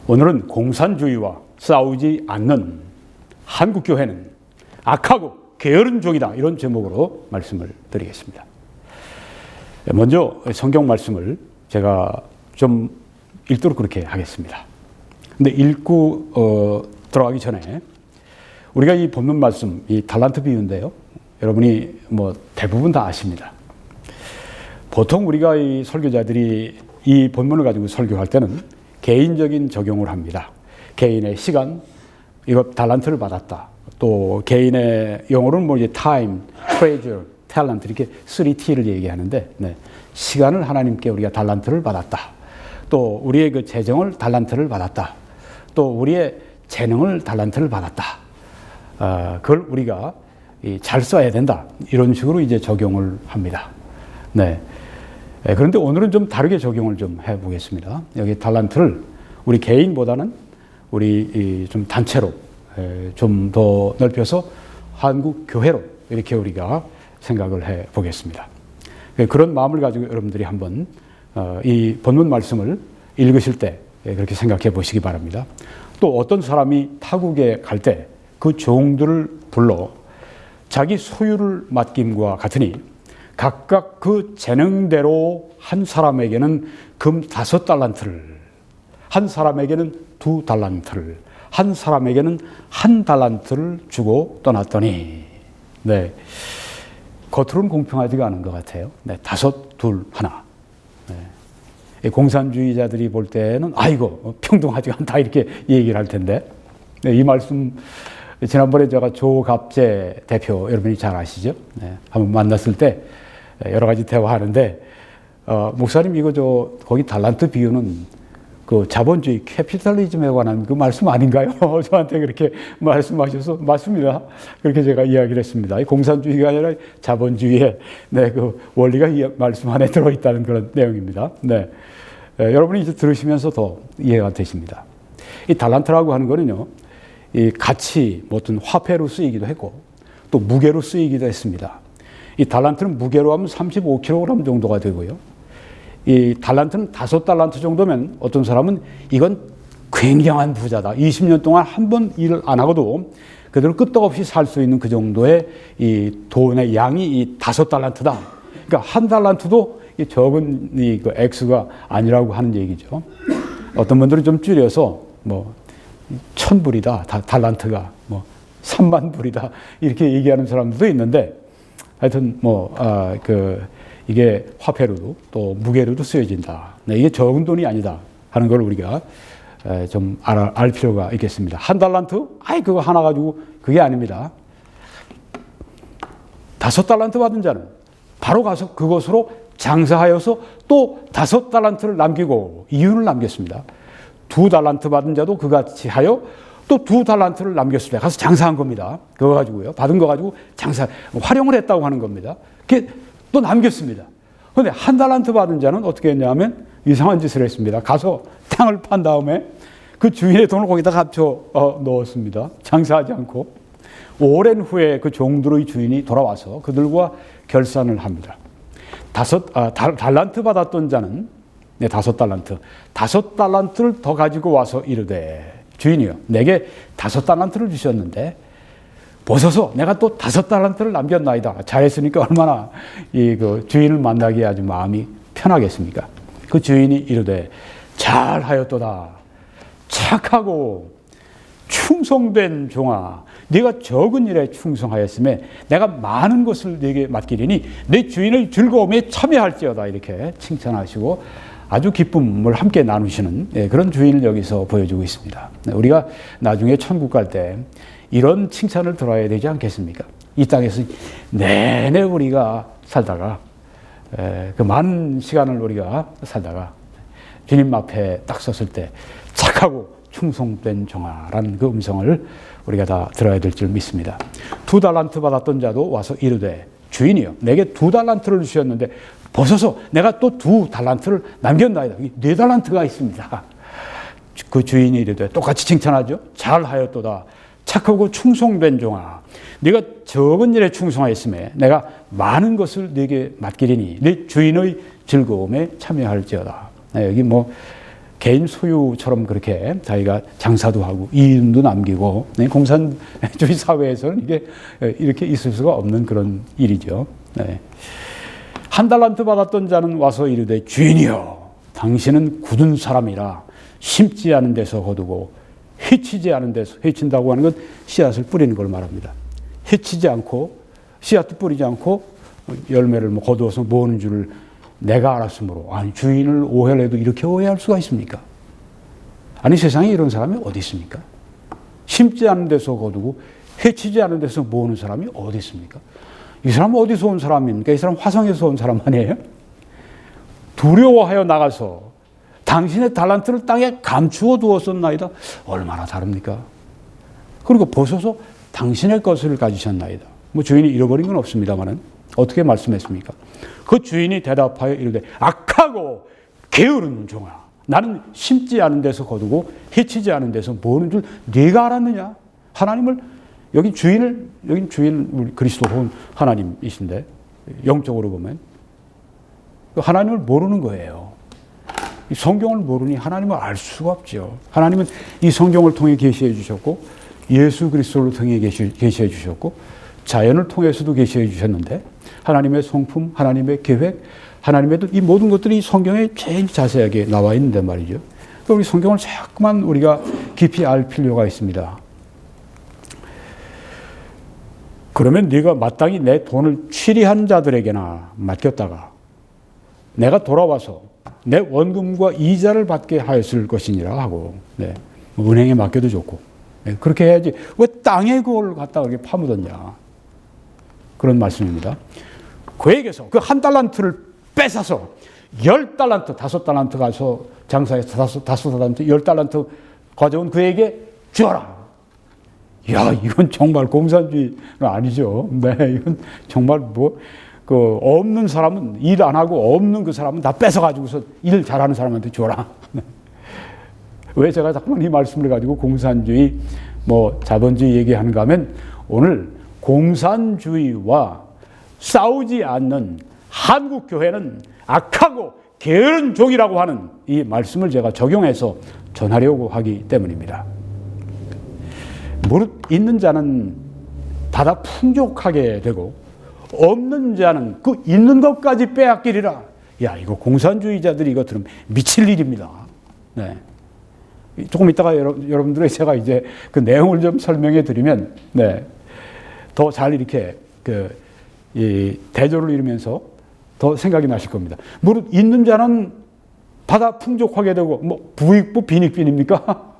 오늘은 공산주의와 싸우지 않는 한국교회는 악하고 게으른 종이다, 이런 제목으로 말씀을 드리겠습니다. 먼저 성경 말씀을 제가 좀 읽도록 그렇게 하겠습니다. 근데 읽고 들어가기 전에 우리가 이 본문 말씀, 이 달란트 비유인데요, 여러분이 뭐 대부분 다 아십니다. 보통 우리가 이 설교자들이 이 본문을 가지고 설교할 때는 개인적인 적용을 합니다. 개인의 시간, 이거 달란트를 받았다. 또 개인의 영어로는 뭐 이제 time, treasure, talent 이렇게 3T를 얘기하는데, 네. 시간을 하나님께 우리가 달란트를 받았다. 또 우리의 그 재정을 달란트를 받았다. 또 우리의 재능을 달란트를 받았다. 그걸 우리가 잘 써야 된다. 이런 식으로 이제 적용을 합니다. 네. 그런데 오늘은 좀 다르게 적용을 좀 해보겠습니다. 여기 달란트를 우리 개인보다는 우리 좀 단체로 좀 더 넓혀서 한국 교회로 이렇게 우리가 생각을 해 보겠습니다. 그런 마음을 가지고 여러분들이 한번 이 본문 말씀을 읽으실 때 그렇게 생각해 보시기 바랍니다. 또 어떤 사람이 타국에 갈 때 그 종들을 불러 자기 소유를 맡김과 같으니 각각 그 재능대로 한 사람에게는 금 5달란트를, 한 사람에게는 2달란트를, 한 사람에게는 1달란트를 주고 떠났더니, 네, 겉으로는 공평하지가 않은 것 같아요. 네, 5, 2, 1. 네. 공산주의자들이 볼 때는 아이고 평등하지 않다 이렇게 얘기를 할 텐데, 네, 이 말씀 지난번에 제가 조갑재 대표 여러분이 잘 아시죠? 네, 한번 만났을 때 여러 가지 대화하는데, 목사님 이거 거기 달란트 비유는 그 자본주의 캐피탈리즘에 관한 그 말씀 아닌가요? 저한테 그렇게 말씀하셔서 맞습니다. 그렇게 제가 이야기를 했습니다. 공산주의가 아니라 자본주의의 네, 그 원리가 이 말씀 안에 들어있다는 그런 내용입니다. 네. 여러분이 이제 들으시면서 더 이해가 되십니다. 이 달란트라고 하는 거는요, 이 가치, 뭐 어떤 화폐로 쓰이기도 했고 또 무게로 쓰이기도 했습니다. 이 달란트는 무게로 하면 35kg 정도가 되고요. 이 달란트는 5달란트 정도면 어떤 사람은 이건 굉장한 부자다. 20년 동안 한 번 일을 안 하고도 그대로 끄떡없이 살 수 있는 그 정도의 이 돈의 양이 이 5달란트다. 그러니까 1달란트도 적은 그 액수가 아니라고 하는 얘기죠. 어떤 분들은 좀 줄여서 뭐 1000불이다. 달란트가 뭐 3만 불이다. 이렇게 얘기하는 사람들도 있는데, 하여튼 이게 화폐로도 또 무게로도 쓰여진다. 네, 이게 적은 돈이 아니다 하는 걸 우리가 좀 알 필요가 있겠습니다. 1달란트? 아이 그거 하나 가지고 그게 아닙니다. 5달란트 받은 자는 바로 가서 그것으로 장사하여서 또 5달란트를 남기고 이윤을 남겼습니다. 2달란트 받은 자도 그같이 하여 또 2달란트를 남겼을 때 가서 장사한 겁니다. 그거 가지고요. 받은 거 가지고 활용을 했다고 하는 겁니다. 그게 또 남겼습니다. 그런데 1달란트 받은 자는 어떻게 했냐면 이상한 짓을 했습니다. 가서 땅을 판 다음에 그 주인의 돈을 거기다 합쳐 넣었습니다. 장사하지 않고. 오랜 후에 그 종들의 주인이 돌아와서 그들과 결산을 합니다. 달란트 받았던 자는, 네, 5달란트. 5달란트를 더 가지고 와서 이르되, 주인이요, 내게 5달란트를 주셨는데 보소서 내가 또 5달란트를 남겼나이다. 잘했으니까 얼마나 그 주인을 만나기에 아주 마음이 편하겠습니까? 그 주인이 이르되 잘하였도다. 착하고 충성된 종아, 네가 적은 일에 충성하였음에 내가 많은 것을 네게 맡기리니 내 주인의 즐거움에 참여할지어다. 이렇게 칭찬하시고 아주 기쁨을 함께 나누시는 그런 주인을 여기서 보여주고 있습니다. 우리가 나중에 천국 갈 때 이런 칭찬을 들어야 되지 않겠습니까? 이 땅에서 내내 우리가 살다가 그 많은 시간을 우리가 살다가 주님 앞에 딱 섰을 때 착하고 충성된 종아라는 그 음성을 우리가 다 들어야 될 줄 믿습니다. 2달란트 받았던 자도 와서 이르되 주인이요, 내게 2달란트를 주셨는데 보소서 내가 또 2달란트를 남겼나이다. 4달란트가 있습니다. 그 주인이 이르되 똑같이 칭찬하죠. 잘하였도다. 착하고 충성된 종아, 네가 적은 일에 충성하였음에 내가 많은 것을 네게 맡기리니 네 주인의 즐거움에 참여할지어다. 여기 뭐 개인 소유처럼 그렇게 자기가 장사도 하고 이윤도 남기고 공산주의 사회에서는 이게 이렇게 있을 수가 없는 그런 일이죠. 네. 한 달란트 받았던 자는 와서 이르되 주인이여 당신은 굳은 사람이라 심지 않은 데서 거두고 해치지 않은 데서 해친다고 하는 건 씨앗을 뿌리는 걸 말합니다. 해치지 않고 씨앗도 뿌리지 않고 열매를 거두어서 모으는 줄을 내가 알았으므로 아니 주인을 오해를 해도 이렇게 오해할 수가 있습니까? 아니 세상에 이런 사람이 어디 있습니까? 심지 않은 데서 거두고 해치지 않은 데서 모으는 사람이 어디 있습니까? 이 사람은 어디서 온 사람입니까? 이 사람 화성에서 온 사람 아니에요? 두려워하여 나가서 당신의 달란트를 땅에 감추어 두었었나이다. 얼마나 다릅니까? 그리고 벗어서 당신의 것을 가지셨나이다. 주인이 잃어버린 건 없습니다만은 어떻게 말씀했습니까? 그 주인이 대답하여 이르되 악하고 게으른 종아 나는 심지 않은 데서 거두고 해치지 않은 데서 모으는 줄 네가 알았느냐? 하나님을 여긴 주인 우리 그리스도 본 하나님이신데 영적으로 보면 하나님을 모르는 거예요. 이 성경을 모르니 하나님을 알 수가 없죠. 하나님은 이 성경을 통해 계시해 주셨고 예수 그리스도를 통해 계시해 주셨고 자연을 통해서도 계시해 주셨는데 하나님의 성품, 하나님의 계획, 하나님의 이 모든 것들이 성경에 제일 자세하게 나와 있는데 말이죠. 우리 성경을 자꾸만 우리가 깊이 알 필요가 있습니다. 그러면 네가 마땅히 내 돈을 취리한 자들에게나 맡겼다가 내가 돌아와서 내 원금과 이자를 받게 하였을 것이니라 하고 은행에 맡겨도 좋고 그렇게 해야지 왜 땅에 그걸 갖다가 이렇게 파묻었냐 그런 말씀입니다. 그에게서 그 한 달란트를 뺏어서 10달란트 5달란트 가서 장사해서 5달란트 10달란트 가져온 그에게 주어라. 야, 이건 정말 공산주의는 아니죠. 네, 이건 정말 없는 사람은 일 안 하고 없는 그 사람은 다 뺏어가지고서 일 잘하는 사람한테 줘라. 왜 제가 자꾸만 이 말씀을 가지고 공산주의, 자본주의 얘기하는가 하면 오늘 공산주의와 싸우지 않는 한국 교회는 악하고 게으른 종이라고 하는 이 말씀을 제가 적용해서 전하려고 하기 때문입니다. 무릇 있는 자는 받아 풍족하게 되고 없는 자는 그 있는 것까지 빼앗기리라. 야, 이거 공산주의자들이 이거 들으면 미칠 일입니다. 네. 조금 이따가 여러분들의 제가 이제 그 내용을 좀 설명해 드리면, 더 잘 이렇게 이 대조를 이루면서 더 생각이 나실 겁니다. 무릇 있는 자는 받아 풍족하게 되고, 부익부 빈익빈입니까?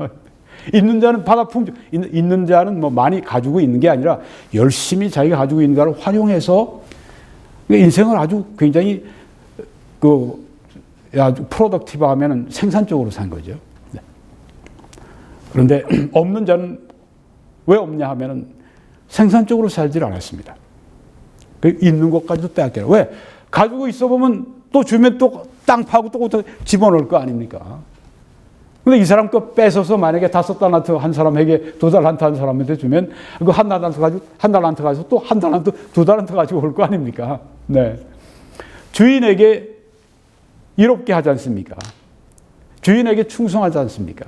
있는 자는 받아 풍족, 있는 자는 많이 가지고 있는 게 아니라 열심히 자기가 가지고 있는 것을 활용해서 인생을 아주 굉장히 아주 프로덕티브 하면은 생산적으로 산 거죠. 그런데 없는 자는 왜 없냐 하면은 생산적으로 살질 않았습니다. 있는 것까지도 빼앗겨요. 왜? 가지고 있어 보면 또 주면 또 땅 파고 또 집어넣을 거 아닙니까? 근데 이 사람 거 뺏어서 만약에 5달란트 한 사람에게 2달란트 한 사람한테 주면 그 한 달란트 가지고 또 한 달란트, 2달란트 가지고 올 거 아닙니까? 네. 주인에게 이롭게 하지 않습니까? 주인에게 충성하지 않습니까?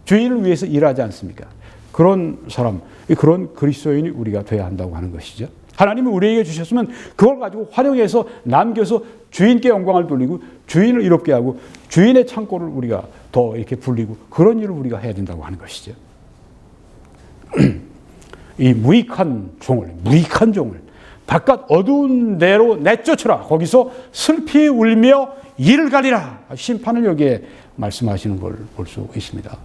주인을 위해서 일하지 않습니까? 그런 사람, 그런 그리스도인이 우리가 되어야 한다고 하는 것이죠. 하나님이 우리에게 주셨으면 그걸 가지고 활용해서 남겨서 주인께 영광을 돌리고 주인을 이롭게 하고 주인의 창고를 우리가 더 이렇게 불리고 그런 일을 우리가 해야 된다고 하는 것이죠. 이 무익한 종을 바깥 어두운 데로 내쫓으라. 거기서 슬피 울며 이를 가리라. 심판을 여기에 말씀하시는 걸 볼 수 있습니다.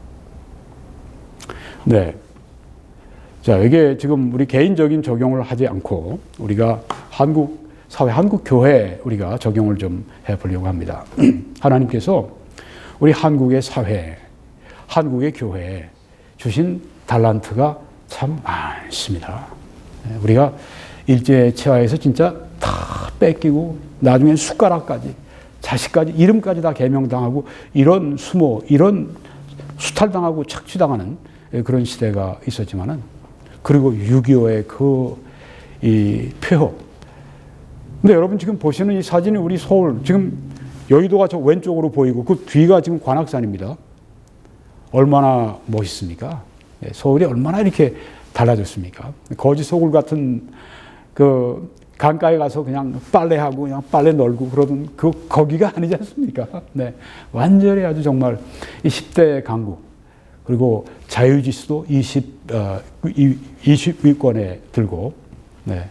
네. 자, 이게 지금 우리 개인적인 적용을 하지 않고 우리가 한국 사회, 한국 교회에 우리가 적용을 좀 해보려고 합니다. 하나님께서 우리 한국의 사회, 한국의 교회에 주신 달란트가 참 많습니다. 우리가 일제치하에서 진짜 다 뺏기고 나중엔 숟가락까지, 자식까지, 이름까지 다 개명당하고 이런 수모, 이런 수탈당하고 착취당하는 그런 시대가 있었지만은 그리고 6.25의 이 폐허. 근데 여러분 지금 보시는 이 사진이 우리 서울, 지금 여의도가 저 왼쪽으로 보이고 그 뒤가 지금 관악산입니다. 얼마나 멋있습니까? 서울이 얼마나 이렇게 달라졌습니까? 거지 소굴 같은 그 강가에 가서 그냥 빨래하고 그냥 빨래 널고 그러던 거기가 아니지 않습니까? 네. 완전히 아주 정말 이 10대 강국, 그리고 자유지수도 20위권에 들고, 네.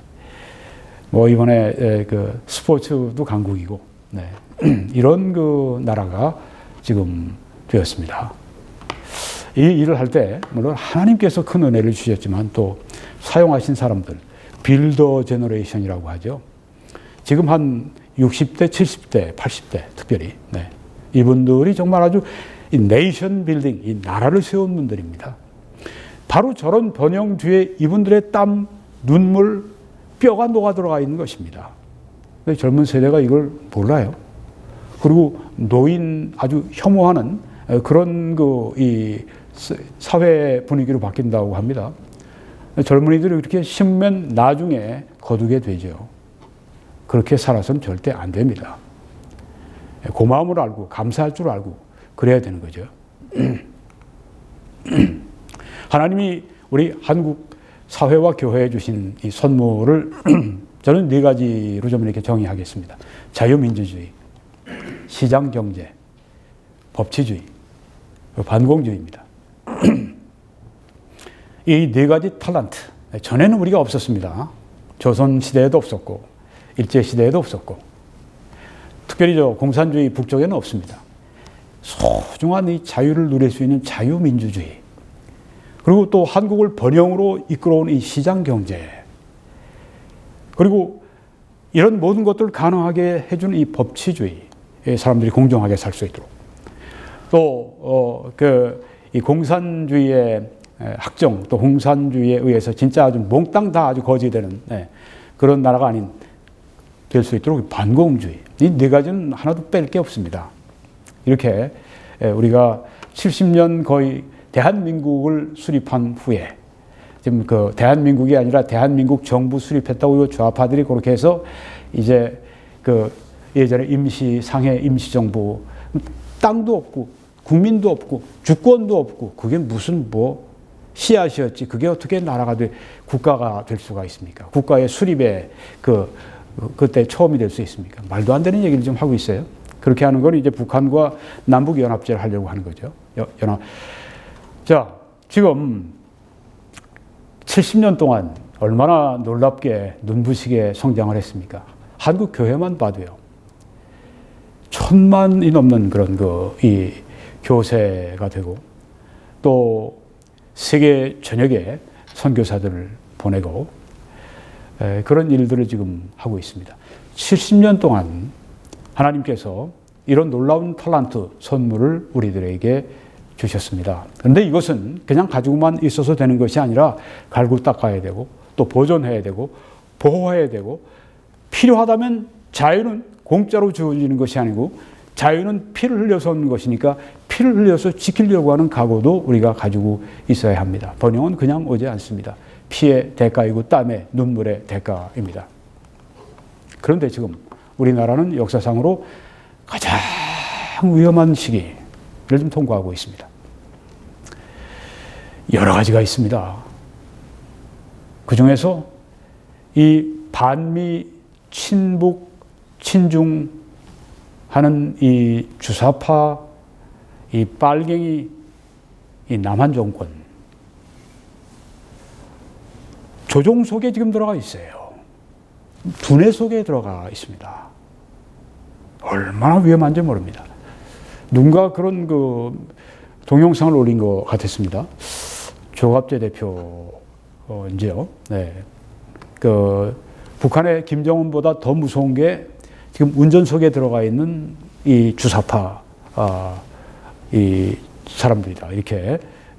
뭐 이번에 그 스포츠도 강국이고, 네. 이런 그 나라가 지금 되었습니다. 이 일을 할 때 물론 하나님께서 큰 은혜를 주셨지만 또 사용하신 사람들, 빌더 제너레이션이라고 하죠. 지금 한 60대, 70대, 80대 특별히, 네. 이분들이 정말 아주 이 네이션 빌딩, 이 나라를 세운 분들입니다. 바로 저런 번영 뒤에 이분들의 땀, 눈물, 뼈가 녹아 들어가 있는 것입니다. 젊은 세대가 이걸 몰라요. 그리고 노인 아주 혐오하는 그런 이 사회 분위기로 바뀐다고 합니다. 젊은이들이 그렇게 심으면 나중에 거두게 되죠. 그렇게 살아서는 절대 안 됩니다. 고마움을 알고 감사할 줄 알고 그래야 되는 거죠. 하나님이 우리 한국 사회와 교회에 주신 이 선물을 저는 네 가지로 좀 이렇게 정의하겠습니다. 자유민주주의, 시장경제, 법치주의, 반공주의입니다. 이 네 가지 탤런트, 전에는 우리가 없었습니다. 조선시대에도 없었고 일제시대에도 없었고 특별히 공산주의 북쪽에는 없습니다. 소중한 이 자유를 누릴 수 있는 자유민주주의, 그리고 또 한국을 번영으로 이끌어온 이 시장경제, 그리고 이런 모든 것들을 가능하게 해주는 이 법치주의, 사람들이 공정하게 살 수 있도록, 또 이 공산주의의 학정, 또 공산주의에 의해서 진짜 아주 몽땅 다 아주 거지되는 그런 나라가 아닌 될 수 있도록 반공주의, 이 네 가지는 하나도 뺄 게 없습니다. 이렇게 우리가 70년 거의 대한민국을 수립한 후에, 지금 그 대한민국이 아니라 대한민국 정부 수립했다고 좌파들이 그렇게 해서 이제 그 예전에 상해 임시정부, 땅도 없고 국민도 없고 주권도 없고 그게 무슨 뭐 씨앗이었지, 그게 어떻게 나라가 국가가 될 수가 있습니까? 국가의 수립에 그때 처음이 될 수 있습니까? 말도 안 되는 얘기를 좀 하고 있어요. 그렇게 하는 건 이제 북한과 남북연합제를 하려고 하는 거죠. 자, 지금 70년 동안 얼마나 놀랍게 눈부시게 성장을 했습니까? 한국 교회만 봐도요. 1000만이 넘는 그런 이 교세가 되고, 또 세계 전역에 선교사들을 보내고, 그런 일들을 지금 하고 있습니다. 70년 동안 하나님께서 이런 놀라운 탤런트 선물을 우리들에게 주셨습니다. 그런데 이것은 그냥 가지고만 있어서 되는 것이 아니라 갈고 닦아야 되고, 또 보존해야 되고, 보호해야 되고, 필요하다면 자유는 공짜로 주어지는 것이 아니고 자유는 피를 흘려서 얻는 것이니까 피를 흘려서 지키려고 하는 각오도 우리가 가지고 있어야 합니다. 번영은 그냥 오지 않습니다. 피의 대가이고 땀의 눈물의 대가입니다. 그런데 지금 우리나라는 역사상으로 가장 위험한 시기를 좀 통과하고 있습니다. 여러 가지가 있습니다. 그 중에서 이 반미, 친북, 친중 하는 이 주사파, 이 빨갱이, 이 남한 정권, 조종 속에 지금 들어가 있어요. 두뇌 속에 들어가 있습니다. 얼마나 위험한지 모릅니다. 누군가 그런 동영상을 올린 것 같았습니다. 조갑재 대표인지요. 네. 북한의 김정은보다 더 무서운 게 지금 운전석에 들어가 있는 이 주사파, 이 사람들이다. 이렇게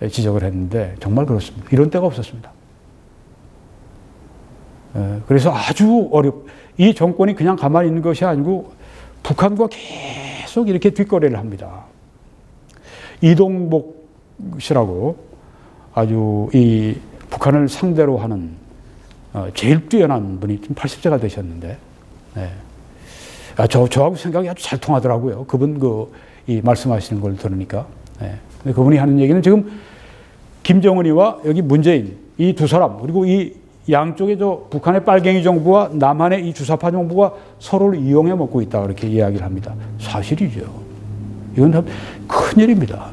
지적을 했는데 정말 그렇습니다. 이런 때가 없었습니다. 그래서 아주 이 정권이 그냥 가만히 있는 것이 아니고 북한과 계속 이렇게 뒷거래를 합니다. 이동복 씨라고 아주 이 북한을 상대로 하는 제일 뛰어난 분이 80세가 되셨는데, 네. 저하고 생각이 아주 잘 통하더라고요. 그분 이 말씀하시는 걸 들으니까. 네. 근데 그분이 하는 얘기는 지금 김정은이와 여기 문재인 이 두 사람 그리고 이 양쪽에 북한의 빨갱이 정부와 남한의 이 주사파 정부가 서로를 이용해 먹고 있다 이렇게 이야기를 합니다. 사실이죠. 이건 참 큰일입니다.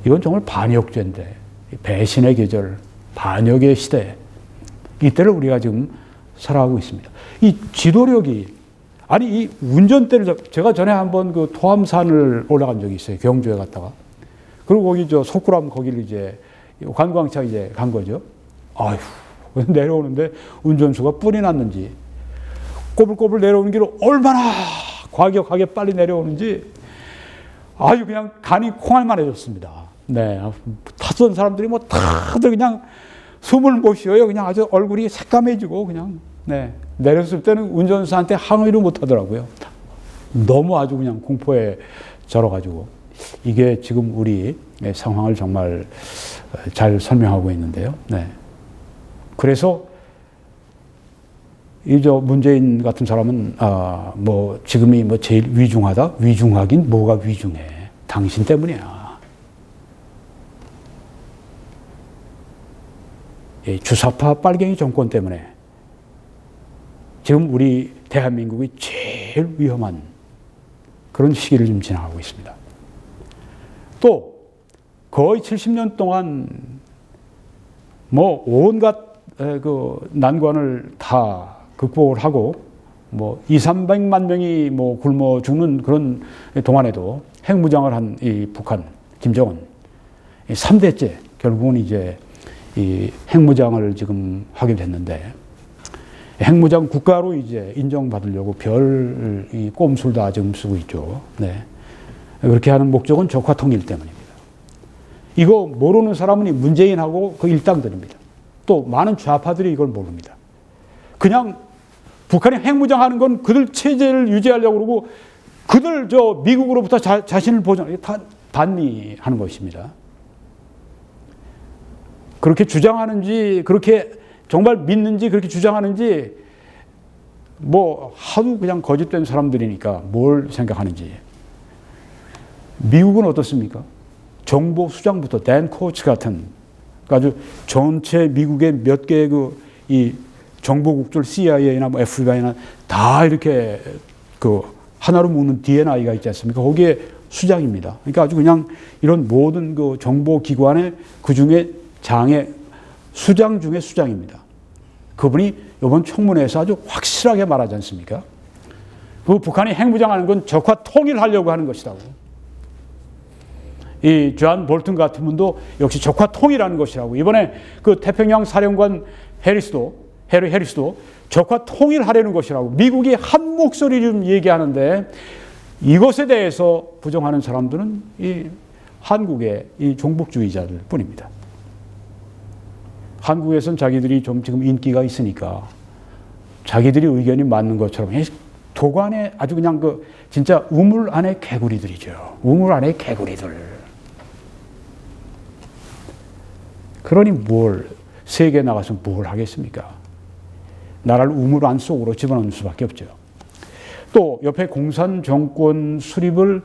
이건 정말 반역죄인데 배신의 계절, 반역의 시대 이때를 우리가 지금 살아가고 있습니다. 이 지도력이 아니 이 운전대를 제가 전에 한번 그 토암산을 올라간 적이 있어요. 경주에 갔다가 그리고 거기 속구람 거기를 이제 관광차 이제 간 거죠. 아휴 내려오는데 운전수가 뿔이 났는지 꼬불꼬불 내려오는 길을 얼마나 과격하게 빨리 내려오는지 아주 그냥 간이 콩알만해졌습니다. 네, 탔던 사람들이 뭐 다들 그냥 숨을 못 쉬어요. 그냥 아주 얼굴이 새까매지고 그냥 네 내렸을 때는 운전수한테 항의를 못 하더라고요. 너무 아주 그냥 공포에 절어가지고 이게 지금 우리 상황을 정말 잘 설명하고 있는데요. 네. 그래서 이 문재인 같은 사람은 뭐 지금이 뭐 제일 위중하다? 위중하긴 뭐가 위중해? 당신 때문이야. 이 주사파 빨갱이 정권 때문에 지금 우리 대한민국이 제일 위험한 그런 시기를 좀 지나가고 있습니다. 또 거의 70년 동안 뭐 온갖 그 난관을 다 극복을 하고 뭐 200~300만 명이 뭐 굶어 죽는 그런 동안에도 핵무장을 한 이 북한 김정은 3대째 결국은 이제 이 핵무장을 지금 하게 됐는데 핵무장 국가로 이제 인정받으려고 별 이 꼼수를 다 지금 쓰고 있죠. 네. 그렇게 하는 목적은 적화 통일 때문입니다. 이거 모르는 사람은 문재인하고 그 일당들입니다. 또 많은 좌파들이 이걸 모릅니다. 그냥 북한이 핵무장하는 건 그들 체제를 유지하려고 그러고 그들 미국으로부터 자신을 보존, 다 반미하는 것입니다. 그렇게 주장하는지 그렇게 정말 믿는지 그렇게 주장하는지 뭐 하도 그냥 거짓된 사람들이니까 뭘 생각하는지. 미국은 어떻습니까? 정보 수장부터 댄 코치 같은 아주 전체 미국의 몇 개의 이 정보국들 CIA나 뭐 FBI나 다 이렇게 그 하나로 묶는 DNI가 있지 않습니까? 거기에 수장입니다. 그러니까 아주 그냥 이런 모든 그 정보기관의 그 중에 수장 중에 수장입니다. 그분이 이번 청문회에서 아주 확실하게 말하지 않습니까? 그 북한이 핵무장하는 건 적화 통일하려고 하는 것이라고. 이 존 볼튼 같은 분도 역시 적화 통일하는 것이라고. 이번에 그 태평양 사령관 해리 해리스도 적화 통일하려는 것이라고. 미국이 한 목소리를 좀 얘기하는데 이것에 대해서 부정하는 사람들은 이 한국의 이 종북주의자들 뿐입니다. 한국에서는 자기들이 좀 지금 인기가 있으니까 자기들이 의견이 맞는 것처럼 도관에 아주 그냥 진짜 우물 안의 개구리들이죠. 우물 안의 개구리들. 그러니 세계에 나가서 뭘 하겠습니까? 나라를 우물 안 속으로 집어넣을 수밖에 없죠. 또 옆에 공산 정권 수립을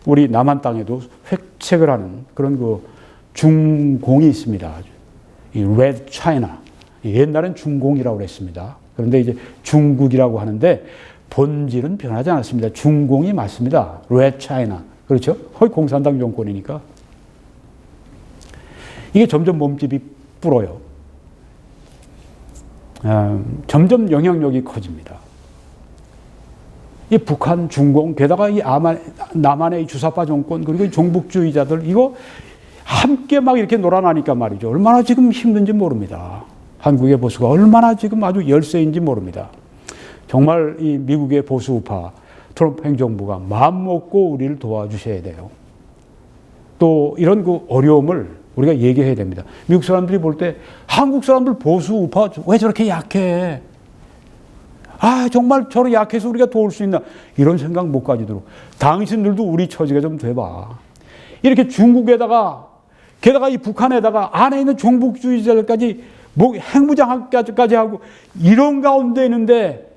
우리 남한 땅에도 획책을 하는 그런 중공이 있습니다. 이 Red China. 옛날엔 중공이라고 그랬습니다. 그런데 이제 중국이라고 하는데 본질은 변하지 않았습니다. 중공이 맞습니다. Red China. 그렇죠? 거의 공산당 정권이니까. 이게 점점 몸집이 불어요. 점점 영향력이 커집니다. 이 북한, 중공, 게다가 이 남한의 주사파 정권, 그리고 이 종북주의자들, 이거 함께 막 이렇게 놀아나니까 말이죠. 얼마나 지금 힘든지 모릅니다. 한국의 보수가 얼마나 지금 아주 열세인지 모릅니다. 정말 이 미국의 보수우파, 트럼프 행정부가 마음 먹고 우리를 도와주셔야 돼요. 또 이런 어려움을 우리가 얘기해야 됩니다. 미국 사람들이 볼 때 한국 사람들 보수우파 왜 저렇게 약해? 정말 저렇게 약해서 우리가 도울 수 있나? 이런 생각 못 가지도록 당신들도 우리 처지가 좀 돼봐. 이렇게 중국에다가 게다가 이 북한에다가 안에 있는 종북주의자들까지 핵무장까지 하고 이런 가운데 있는데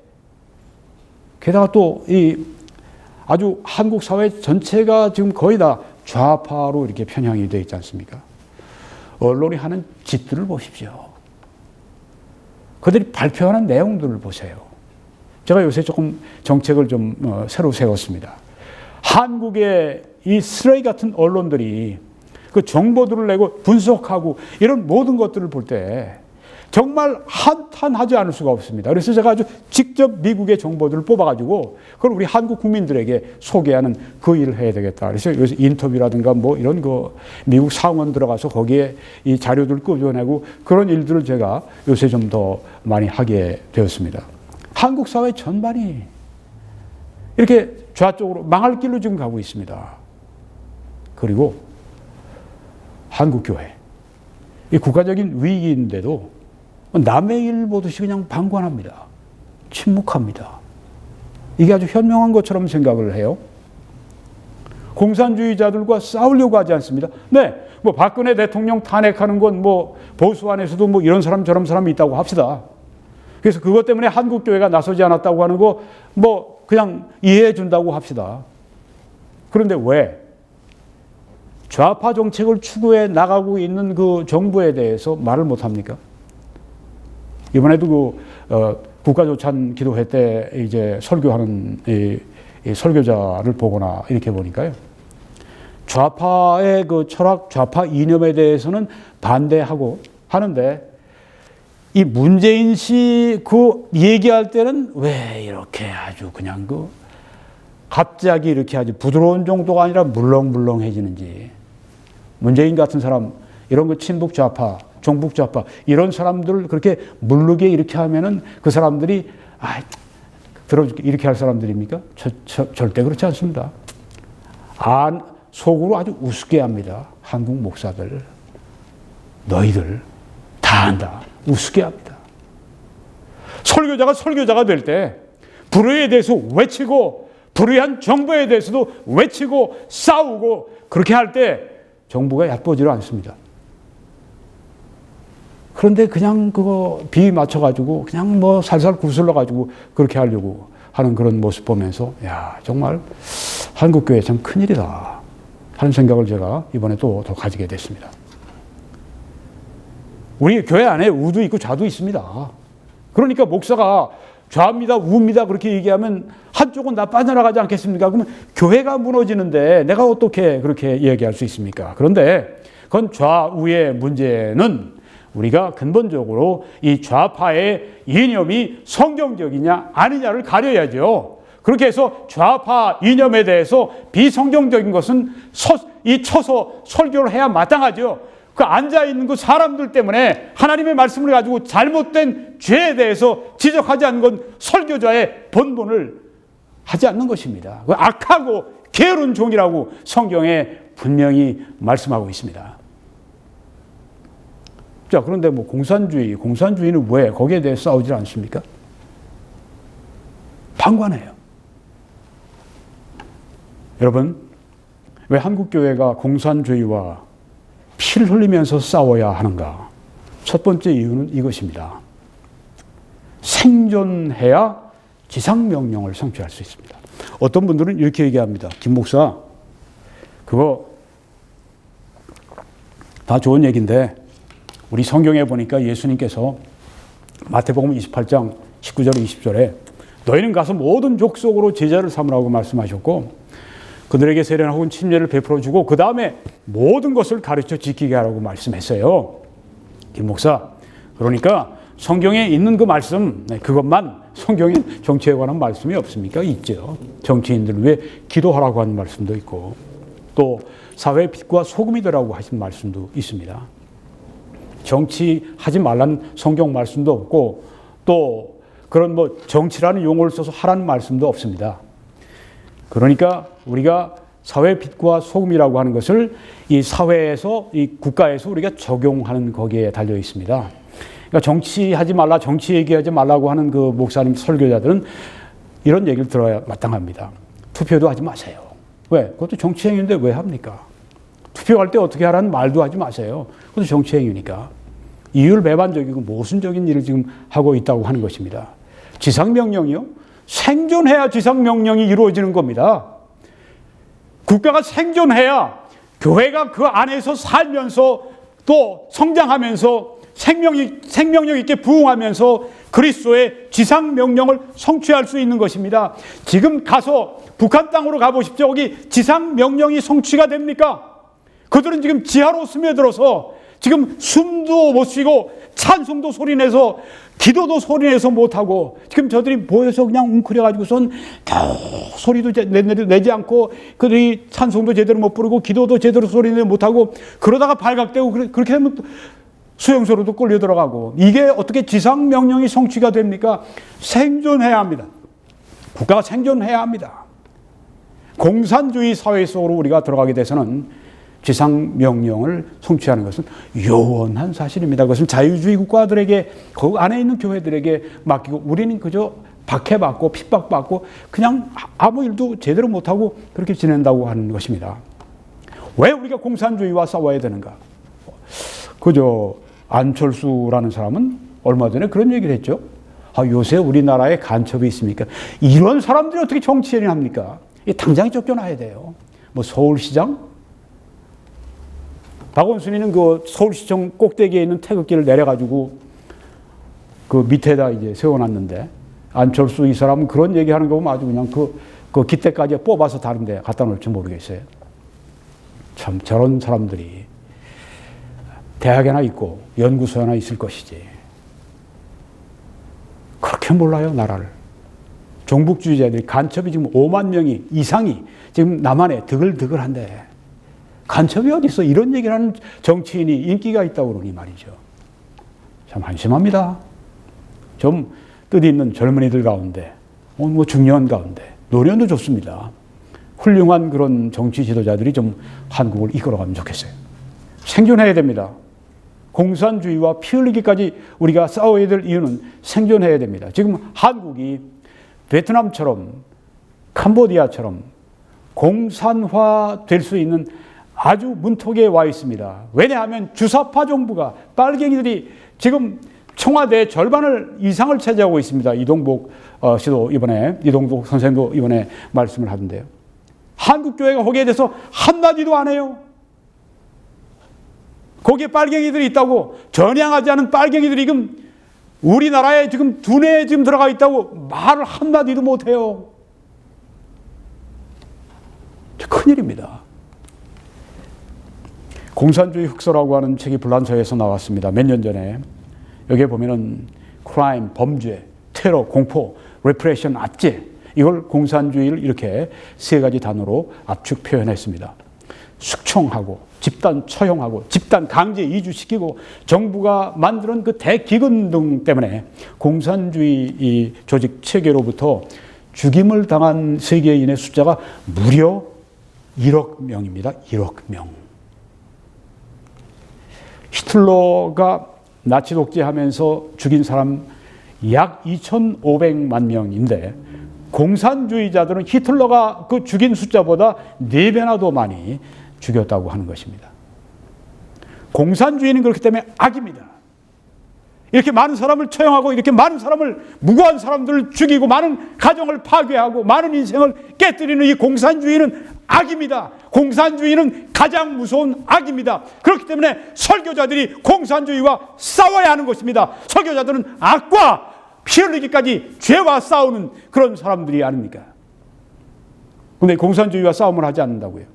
게다가 또 이 아주 한국 사회 전체가 지금 거의 다 좌파로 이렇게 편향이 되어 있지 않습니까? 언론이 하는 짓들을 보십시오. 그들이 발표하는 내용들을 보세요. 제가 요새 조금 정책을 좀 새로 세웠습니다. 한국의 이 쓰레기 같은 언론들이 그 정보들을 내고 분석하고 이런 모든 것들을 볼 때 정말 한탄하지 않을 수가 없습니다. 그래서 제가 아주 직접 미국의 정보들을 뽑아가지고 그걸 우리 한국 국민들에게 소개하는 그 일을 해야 되겠다. 그래서 요새 인터뷰라든가 뭐 이런 거 미국 상원 들어가서 거기에 이 자료들을 끄집어내고 그런 일들을 제가 요새 좀 더 많이 하게 되었습니다. 한국 사회 전반이 이렇게 좌쪽으로 망할 길로 지금 가고 있습니다. 그리고 한국교회, 이 국가적인 위기인데도 남의 일 보듯이 그냥 방관합니다. 침묵합니다. 이게 아주 현명한 것처럼 생각을 해요. 공산주의자들과 싸우려고 하지 않습니다. 네, 뭐 박근혜 대통령 탄핵하는 건 뭐 보수 안에서도 뭐 이런 사람 저런 사람이 있다고 합시다. 그래서 그것 때문에 한국교회가 나서지 않았다고 하는 거 뭐 그냥 이해해 준다고 합시다. 그런데 왜 좌파 정책을 추구해 나가고 있는 그 정부에 대해서 말을 못 합니까? 이번에도 국가조찬 기도회 때 이제 설교하는 이 설교자를 보거나 이렇게 보니까요. 좌파의 그 철학, 좌파 이념에 대해서는 반대하고 하는데 이 문재인 씨 그 얘기할 때는 왜 이렇게 아주 그냥 그 갑자기 이렇게 아주 부드러운 정도가 아니라 물렁물렁해지는지. 문재인 같은 사람, 이런 거 친북 좌파, 종북 좌파, 이런 사람들을 그렇게 물르게 이렇게 하면은 그 사람들이, 들어줄게, 이렇게 할 사람들입니까? 절대 그렇지 않습니다. 속으로 아주 우습게 합니다. 한국 목사들. 너희들 다 한다. 우습게 합니다. 설교자가 설교자가 될 때, 불의에 대해서 외치고, 불의한 정부에 대해서도 외치고, 싸우고, 그렇게 할 때, 정부가 얕보지를 않습니다. 그런데 그냥 그거 비 맞춰가지고 그냥 뭐 살살 구슬러가지고 그렇게 하려고 하는 그런 모습 보면서 야 정말 한국교회 참 큰일이다 하는 생각을 제가 이번에 또 더 가지게 됐습니다. 우리 교회 안에 우도 있고 좌도 있습니다. 그러니까 목사가 좌입니다, 우입니다 그렇게 얘기하면 한쪽은 다 빠져나가지 않겠습니까? 그러면 교회가 무너지는데 내가 어떻게 그렇게 얘기할 수 있습니까? 그런데 그건 좌우의 문제는 우리가 근본적으로 이 좌파의 이념이 성경적이냐 아니냐를 가려야죠. 그렇게 해서 좌파 이념에 대해서 비성경적인 것은 쳐서 설교를 해야 마땅하죠. 그 앉아있는 그 사람들 때문에 하나님의 말씀을 가지고 잘못된 죄에 대해서 지적하지 않는 건 설교자의 본분을 하지 않는 것입니다. 그 악하고 게으른 종이라고 성경에 분명히 말씀하고 있습니다. 자, 그런데 뭐 공산주의는 왜 거기에 대해 싸우지 않습니까? 방관해요. 여러분, 왜 한국교회가 공산주의와 피를 흘리면서 싸워야 하는가? 첫 번째 이유는 이것입니다. 생존해야 지상명령을 성취할 수 있습니다. 어떤 분들은 이렇게 얘기합니다. 김 목사, 그거 다 좋은 얘기인데 우리 성경에 보니까 예수님께서 마태복음 28장 19절 20절에 너희는 가서 모든 족속으로 제자를 삼으라고 말씀하셨고 그들에게 세례나 혹은 침례를 베풀어주고 그 다음에 모든 것을 가르쳐 지키게 하라고 말씀했어요. 김 목사, 그러니까 성경에 있는 그 말씀, 그것만 성경에 정치에 관한 말씀이 없습니까? 있죠. 정치인들 위해 기도하라고 하는 말씀도 있고 또 사회의 빛과 소금이 되라고 하신 말씀도 있습니다. 정치하지 말라는 성경 말씀도 없고 또 그런 뭐 정치라는 용어를 써서 하라는 말씀도 없습니다. 그러니까 우리가 사회의 빛과 소금이라고 하는 것을 이 사회에서, 이 국가에서 우리가 적용하는 거기에 달려 있습니다. 그러니까 정치하지 말라, 정치 얘기하지 말라고 하는 그 목사님 설교자들은 이런 얘기를 들어야 마땅합니다. 투표도 하지 마세요. 왜? 그것도 정치 행위인데 왜 합니까? 투표할 때 어떻게 하라는 말도 하지 마세요. 그것도 정치 행위니까. 이율배반적이고 모순적인 일을 지금 하고 있다고 하는 것입니다. 지상명령이요? 생존해야 지상명령이 이루어지는 겁니다. 국가가 생존해야 교회가 그 안에서 살면서 또 성장하면서 생명력 있게 부흥하면서 그리스도의 지상 명령을 성취할 수 있는 것입니다. 지금 가서 북한 땅으로 가보십시오. 거기 지상 명령이 성취가 됩니까? 그들은 지금 지하로 스며들어서 지금 숨도 못 쉬고 찬송도 소리내서 기도도 소리내서 못하고 지금 저들이 모여서 그냥 웅크려가지고선 겨우 소리도 내지 않고 그들이 찬송도 제대로 못 부르고 기도도 제대로 소리내지 못하고 그러다가 발각되고 그렇게 되면 수용소로도 끌려 들어가고 이게 어떻게 지상 명령이 성취가 됩니까? 생존해야 합니다. 국가가 생존해야 합니다. 공산주의 사회 속으로 우리가 들어가게 돼서는 지상 명령을 성취하는 것은 요원한 사실입니다. 그것은 자유주의 국가들에게 그 안에 있는 교회들에게 맡기고 우리는 그저 박해받고 핍박받고 그냥 아무 일도 제대로 못하고 그렇게 지낸다고 하는 것입니다. 왜 우리가 공산주의와 싸워야 되는가? 그저 안철수라는 사람은 얼마 전에 그런 얘기를 했죠. 요새 우리나라에 간첩이 있습니까? 이런 사람들이 어떻게 정치인이 합니까? 당장 쫓겨나야 돼요. 뭐 서울시장? 박원순이는 그 서울시청 꼭대기에 있는 태극기를 내려가지고 그 밑에다 이제 세워놨는데 안철수 이 사람은 그런 얘기하는 거 보면 아주 그냥 그 깃대까지 뽑아서 다른 데 갖다 놓을지 모르겠어요. 참 저런 사람들이 대학에나 있고 연구소에나 있을 것이지. 그렇게 몰라요, 나라를. 종북주의자들이 간첩이 지금 5만 명이 이상이 지금 남한에 드글드글한데 간첩이 어디 있어? 이런 얘기를 하는 정치인이 인기가 있다고 그러니 말이죠. 참 한심합니다. 좀 뜻있는 젊은이들 가운데, 뭐 중년 가운데, 노년도 좋습니다. 훌륭한 그런 정치 지도자들이 좀 한국을 이끌어가면 좋겠어요. 생존해야 됩니다. 공산주의와 피 흘리기까지 우리가 싸워야 될 이유는 생존해야 됩니다. 지금 한국이 베트남처럼 캄보디아처럼 공산화 될 수 있는 아주 문턱에 와 있습니다. 왜냐하면 주사파 정부가 빨갱이들이 지금 청와대 절반을 이상을 차지하고 있습니다. 이동복 선생도 이번에 말씀을 하던데요. 한국교회가 거기에 대해서 한마디도 안 해요. 거기에 빨갱이들이 있다고 전향하지 않은 빨갱이들이 지금 우리나라에 지금 두뇌에 지금 들어가 있다고 말을 한마디도 못 해요. 큰일입니다. 공산주의 흑서라고 하는 책이 불란서에서 나왔습니다. 몇 년 전에. 여기에 보면은 크라임, 범죄, 테러, 공포, 레프레션, 압제 이걸 공산주의를 이렇게 세 가지 단어로 압축 표현했습니다. 숙청하고 집단 처형하고 집단 강제 이주시키고 정부가 만드는 그 대기근동 때문에 공산주의 이 조직 체계로부터 죽임을 당한 세계인의 숫자가 무려 1억 명입니다. 1억 명. 히틀러가 나치 독재하면서 죽인 사람 약 2,500만 명인데 공산주의자들은 히틀러가 그 죽인 숫자보다 4배나 더 많이 죽였다고 하는 것입니다. 공산주의는 그렇기 때문에 악입니다. 이렇게 많은 사람을 처형하고 이렇게 많은 사람을 무고한 사람들을 죽이고 많은 가정을 파괴하고 많은 인생을 깨뜨리는 이 공산주의는 악입니다. 공산주의는 가장 무서운 악입니다. 그렇기 때문에 설교자들이 공산주의와 싸워야 하는 것입니다. 설교자들은 악과 피 흘리기까지 죄와 싸우는 그런 사람들이 아닙니까? 그런데 공산주의와 싸움을 하지 않는다고요.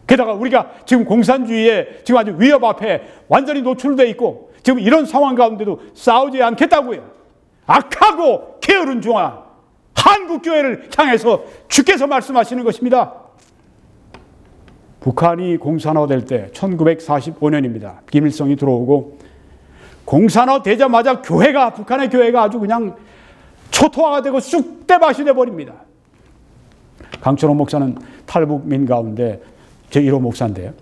게다가 우리가 지금 공산주의에 지금 아주 위협 앞에 완전히 노출되어 있고 지금 이런 상황 가운데도 싸우지 않겠다고요. 악하고 게으른 종아 한국교회를 향해서 주께서 말씀하시는 것입니다. 북한이 공산화될 때 1945년입니다. 김일성이 들어오고 공산화 되자마자 북한의 교회가 아주 그냥 초토화가 되고 쑥대밭이 되어버립니다. 강천호 목사는 탈북민 가운데 제1호 목사인데요.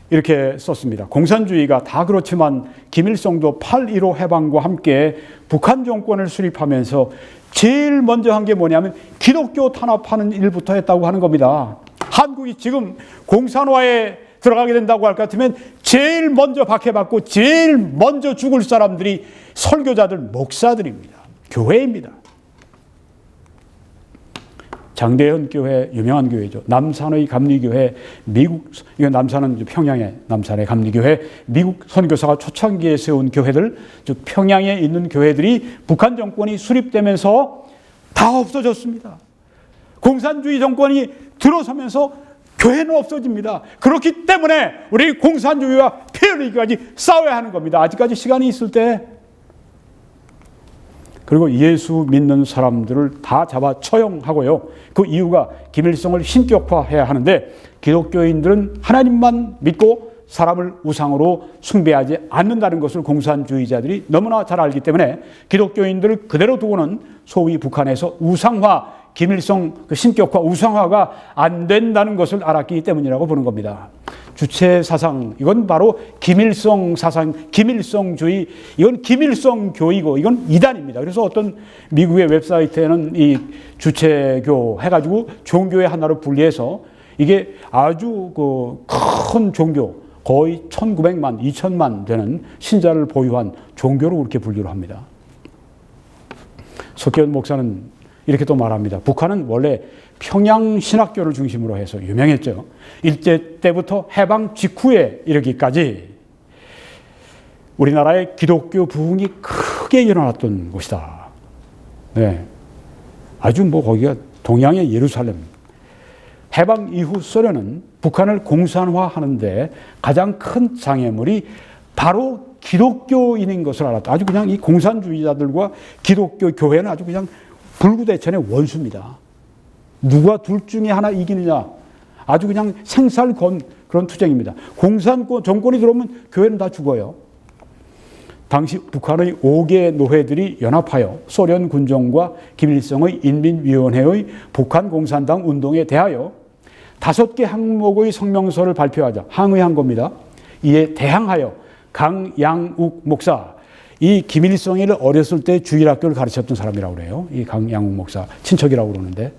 이렇게 썼습니다. 공산주의가 다 그렇지만 김일성도 8.15 해방과 함께 북한 정권을 수립하면서 제일 먼저 한 게 뭐냐면 기독교 탄압하는 일부터 했다고 하는 겁니다. 한국이 지금 공산화에 들어가게 된다고 할 것 같으면 제일 먼저 박해받고 제일 먼저 죽을 사람들이 설교자들, 목사들입니다. 교회입니다. 장대현 교회 유명한 교회죠. 남산의 감리교회, 미국, 이거 남산은 평양의 남산의 감리교회, 미국 선교사가 초창기에 세운 교회들, 즉 평양에 있는 교회들이 북한 정권이 수립되면서 다 없어졌습니다. 공산주의 정권이 들어서면서 교회는 없어집니다. 그렇기 때문에 우리 공산주의와 피 흘리기까지 싸워야 하는 겁니다. 아직까지 시간이 있을 때. 그리고 예수 믿는 사람들을 다 잡아 처형하고요. 그 이유가 김일성을 신격화해야 하는데 기독교인들은 하나님만 믿고 사람을 우상으로 숭배하지 않는다는 것을 공산주의자들이 너무나 잘 알기 때문에 기독교인들을 그대로 두고는 소위 북한에서 우상화, 김일성 그 신격화, 우상화가 안 된다는 것을 알았기 때문이라고 보는 겁니다. 주체 사상, 이건 바로 김일성 사상, 김일성주의, 이건 김일성 교이고 이건 이단입니다. 그래서 어떤 미국의 웹사이트에는 이 주체교 해가지고 종교의 하나로 분리해서 이게 아주 그 큰 종교, 거의 1900만, 2000만 되는 신자를 보유한 종교로 그렇게 분류를 합니다. 석기현 목사는 이렇게 또 말합니다. 북한은 원래 평양 신학교를 중심으로 해서 유명했죠. 일제 때부터 해방 직후에 이르기까지 우리나라의 기독교 부흥이 크게 일어났던 곳이다. 네. 아주 거기가 동양의 예루살렘. 해방 이후 소련은 북한을 공산화하는데 가장 큰 장애물이 바로 기독교인인 것을 알았다. 아주 그냥 이 공산주의자들과 기독교 교회는 아주 그냥 불구대천의 원수입니다. 누가 둘 중에 하나 이기느냐. 아주 그냥 생살건 그런 투쟁입니다. 공산권 정권이 들어오면 교회는 다 죽어요. 당시 북한의 5개 노회들이 연합하여 소련 군정과 김일성의 인민위원회의 북한공산당 운동에 대하여 5개 항목의 성명서를 발표하자 항의한 겁니다. 이에 대항하여 강양욱 목사, 이 김일성이를 어렸을 때 주일학교를 가르쳤던 사람이라고 그래요. 이 강양욱 목사, 친척이라고 그러는데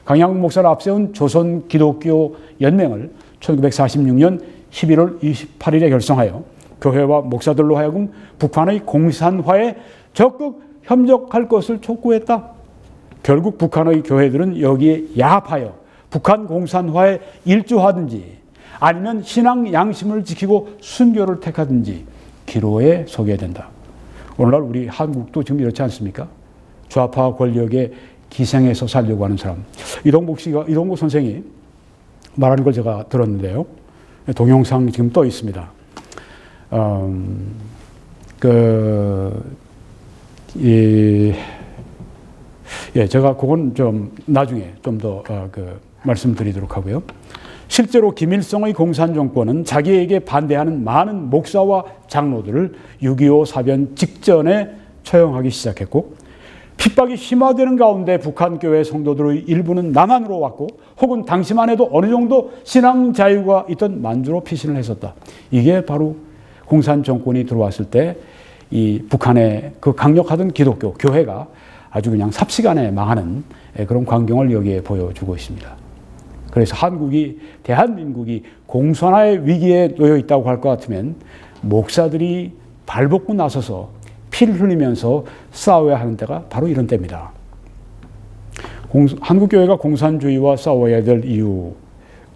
강양욱 목사를 앞세운 조선기독교연맹을 1946년 11월 28일에 결성하여 교회와 목사들로 하여금 북한의 공산화에 적극 협력할 것을 촉구했다. 결국 북한의 교회들은 여기에 야합하여 북한 공산화에 일조하든지 아니면 신앙 양심을 지키고 순교를 택하든지 기로에 서게 된다. 오늘날 우리 한국도 지금 이렇지 않습니까? 좌파 권력에 기생해서 살려고 하는 사람. 이동국 선생이 말하는 걸 제가 들었는데요. 동영상 지금 떠 있습니다. 제가 그건 좀 나중에 좀 더 말씀드리도록 하고요. 실제로 김일성의 공산정권은 자기에게 반대하는 많은 목사와 장로들을 6.25 사변 직전에 처형하기 시작했고 핍박이 심화되는 가운데 북한교회 성도들의 일부는 남한으로 왔고 혹은 당시만 해도 어느 정도 신앙 자유가 있던 만주로 피신을 했었다. 이게 바로 공산정권이 들어왔을 때 이 북한의 그 강력하던 기독교 교회가 아주 그냥 삽시간에 망하는 그런 광경을 여기에 보여주고 있습니다. 그래서 대한민국이 공산화의 위기에 놓여 있다고 할 것 같으면 목사들이 발벗고 나서서 피를 흘리면서 싸워야 하는 때가 바로 이런 때입니다. 한국교회가 공산주의와 싸워야 될 이유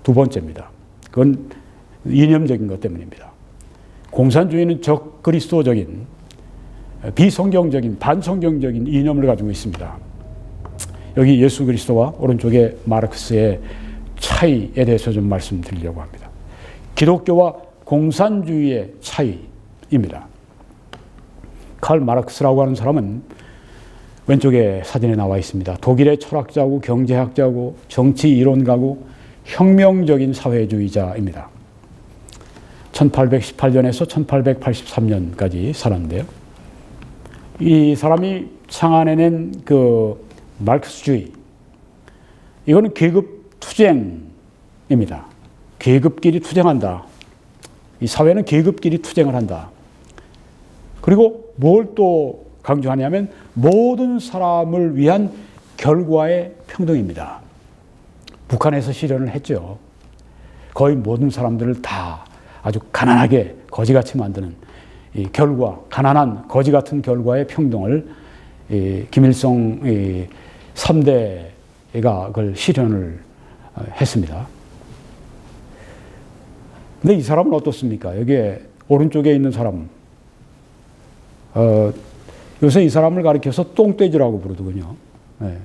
두 번째입니다. 그건 이념적인 것 때문입니다. 공산주의는 적그리스도적인 비성경적인 반성경적인 이념을 가지고 있습니다. 여기 예수 그리스도와 오른쪽에 마르크스의 차이에 대해서 좀 말씀드리려고 합니다. 기독교와 공산주의의 차이입니다. 칼 마르크스라고 하는 사람은 왼쪽에 사진에 나와 있습니다. 독일의 철학자고 경제학자고 정치 이론가고 혁명적인 사회주의자입니다. 1818년에서 1883년까지 살았는데요. 이 사람이 창안해낸 그 마르크스주의, 이거는 계급 투쟁입니다. 계급끼리 투쟁한다. 이 사회는 계급끼리 투쟁을 한다. 그리고 뭘 또 강조하냐면 모든 사람을 위한 결과의 평등입니다. 북한에서 실현을 했죠. 거의 모든 사람들을 다 아주 가난하게 거지같이 만드는 이 결과, 가난한 거지 같은 결과의 평등을 김일성 3대의 마르크스가 그걸 실현을 했습니다. 근데 이 사람은 어떻습니까? 여기에 오른쪽에 있는 사람, 요새 이 사람을 가리켜서 똥돼지라고 부르더군요. 네.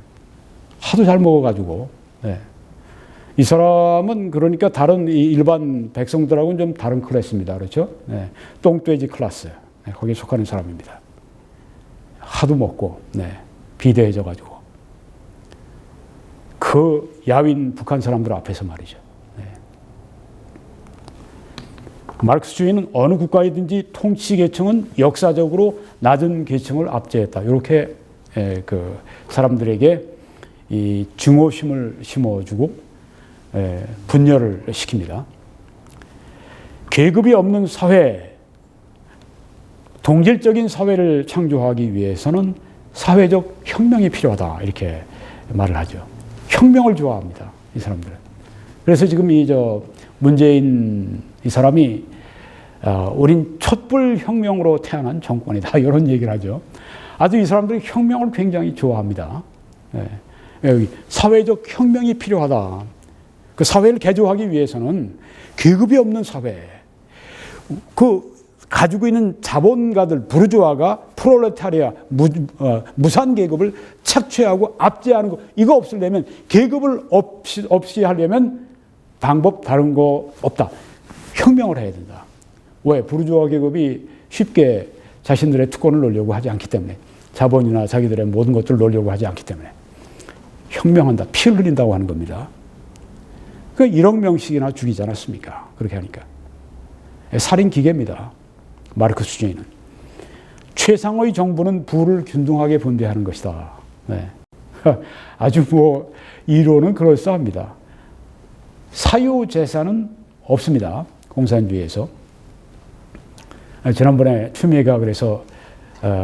하도 잘 먹어가지고. 네. 이 사람은 그러니까 다른 일반 백성들하고는 좀 다른 클래스입니다. 그렇죠? 네. 똥돼지 클래스. 네. 거기에 속하는 사람입니다. 하도 먹고, 네. 비대해져가지고. 그 야윈 북한 사람들 앞에서 말이죠. 네. 마르크스주의는 어느 국가이든지 통치 계층은 역사적으로 낮은 계층을 압제했다. 이렇게 그 사람들에게 이 증오심을 심어주고 분열을 시킵니다. 계급이 없는 사회, 동질적인 사회를 창조하기 위해서는 사회적 혁명이 필요하다. 이렇게 말을 하죠. 혁명을 좋아합니다. 이 사람들은. 그래서 지금 문재인 이 사람이 우린 촛불 혁명으로 태어난 정권이다. 이런 얘기를 하죠. 아주 이 사람들이 혁명을 굉장히 좋아합니다. 여기 사회적 혁명이 필요하다. 그 사회를 개조하기 위해서는 계급이 없는 사회, 그 가지고 있는 자본가들, 부르주아가 프롤레타리아, 무산 계급을 착취하고 압제하는 거, 이거 없으려면, 계급을 없이 하려면 방법 다른 거 없다. 혁명을 해야 된다. 왜? 부르주아 계급이 쉽게 자신들의 특권을 놓으려고 하지 않기 때문에, 자본이나 자기들의 모든 것들을 놓으려고 하지 않기 때문에 혁명한다. 피를 흘린다고 하는 겁니다. 그 1억 명씩이나 죽이지 않았습니까? 그렇게 하니까. 살인 기계입니다. 마르크스주의는. 최상의 정부는 부를 균등하게 분배하는 것이다. 네. 아주 이론은 그럴싸합니다. 사유재산은 없습니다. 공산주의에서. 지난번에 추미애가 그래서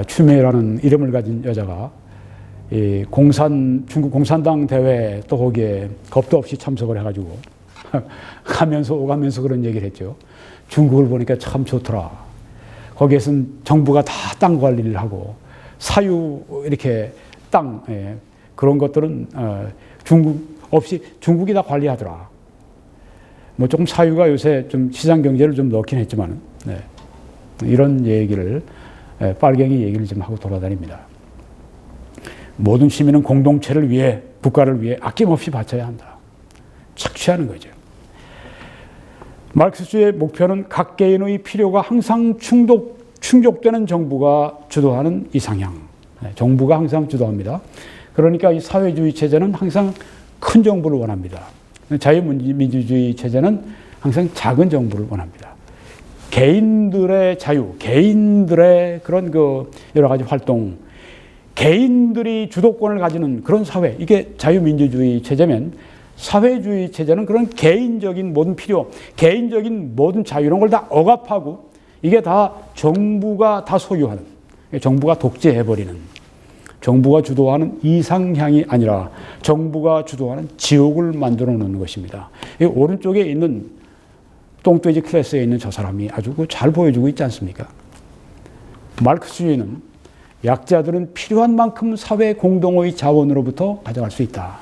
추미애라는 이름을 가진 여자가 중국 공산당 대회 또 거기에 겁도 없이 참석을 해가지고 오가면서 그런 얘기를 했죠. 중국을 보니까 참 좋더라. 거기에서는 정부가 다 땅 관리를 하고 사유 이렇게 땅 그런 것들은 중국이 다 관리하더라. 조금 사유가 요새 좀 시장 경제를 좀 넣긴 했지만 이런 얘기를 빨갱이 얘기를 좀 하고 돌아다닙니다. 모든 시민은 공동체를 위해, 국가를 위해 아낌없이 바쳐야 한다. 착취하는 거죠. 마르크스주의의 목표는 각 개인의 필요가 항상 충족되는 정부가 주도하는 이상향. 정부가 항상 주도합니다. 그러니까 이 사회주의 체제는 항상 큰 정부를 원합니다. 자유민주주의 체제는 항상 작은 정부를 원합니다. 개인들의 자유, 개인들의 그런 여러 가지 활동, 개인들이 주도권을 가지는 그런 사회, 이게 자유민주주의 체제면, 사회주의 체제는 그런 개인적인 모든 필요, 개인적인 모든 자유 이런 걸 다 억압하고 이게 다 정부가 다 소유하는, 정부가 독재해버리는, 정부가 주도하는 이상향이 아니라 정부가 주도하는 지옥을 만들어 놓는 것입니다. 이 오른쪽에 있는 똥돼지 클래스에 있는 저 사람이 아주 잘 보여주고 있지 않습니까? 마르크스주의는 약자들은 필요한 만큼 사회 공동의 자원으로부터 가져갈 수 있다.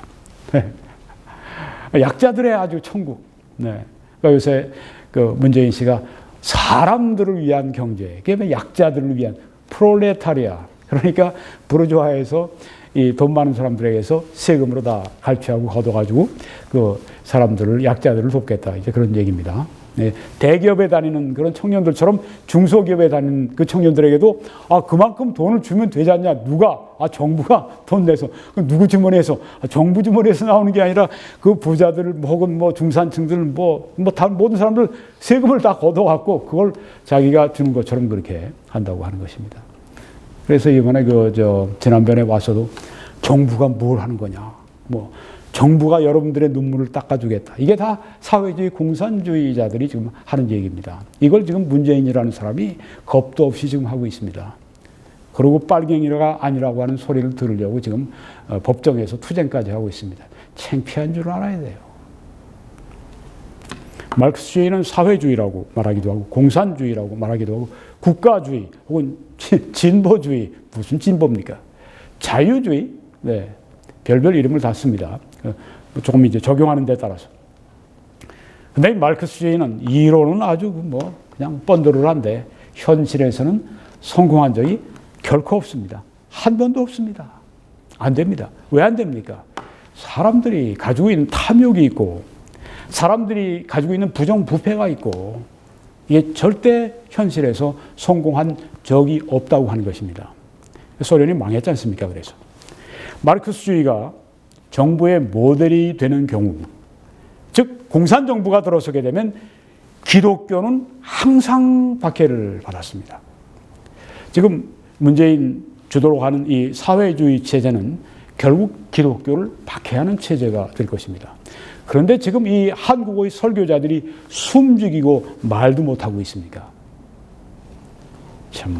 약자들의 아주 천국. 그러니까 요새 문재인 씨가 사람들을 위한 경제, 그게 약자들을 위한 프롤레타리아. 그러니까 부르주아에서 이 돈 많은 사람들에게서 세금으로 다 갈취하고 걷어가지고 그 사람들을, 약자들을 돕겠다. 이제 그런 얘기입니다. 대기업에 다니는 그런 청년들처럼 중소기업에 다니는 그 청년들에게도 그만큼 돈을 주면 되지 않냐. 누가? 정부가 돈 내서. 누구 주머니에서? 정부 주머니에서 나오는 게 아니라 그 부자들 혹은 중산층들 모든 사람들 세금을 다 걷어갖고 그걸 자기가 주는 것처럼 그렇게 한다고 하는 것입니다. 그래서 이번에 지난번에 와서도 정부가 뭘 하는 거냐. 정부가 여러분들의 눈물을 닦아주겠다. 이게 다 사회주의 공산주의자들이 지금 하는 얘기입니다. 이걸 지금 문재인이라는 사람이 겁도 없이 지금 하고 있습니다. 그리고 빨갱이가 아니라고 하는 소리를 들으려고 지금 법정에서 투쟁까지 하고 있습니다. 창피한 줄 알아야 돼요. 마르크스주의는 사회주의라고 말하기도 하고 공산주의라고 말하기도 하고 국가주의 혹은 진보주의, 무슨 진보입니까? 자유주의, 별별 이름을 다 씁니다. 조금 이제 적용하는 데 따라서. 근데 마르크스주의는 이론은 아주 뭐 그냥 뻔드르한데 현실에서는 성공한 적이 결코 없습니다. 한 번도 없습니다. 안 됩니다. 왜 안 됩니까? 사람들이 가지고 있는 탐욕이 있고 사람들이 가지고 있는 부정부패가 있고 이게 절대 현실에서 성공한 적이 없다고 하는 것입니다. 소련이 망했지 않습니까? 그래서 마르크스주의가 정부의 모델이 되는 경우, 즉 공산정부가 들어서게 되면 기독교는 항상 박해를 받았습니다. 지금 문재인 주도로 하는 이 사회주의 체제는 결국 기독교를 박해하는 체제가 될 것입니다. 그런데 지금 이 한국의 설교자들이 숨죽이고 말도 못하고 있습니까? 참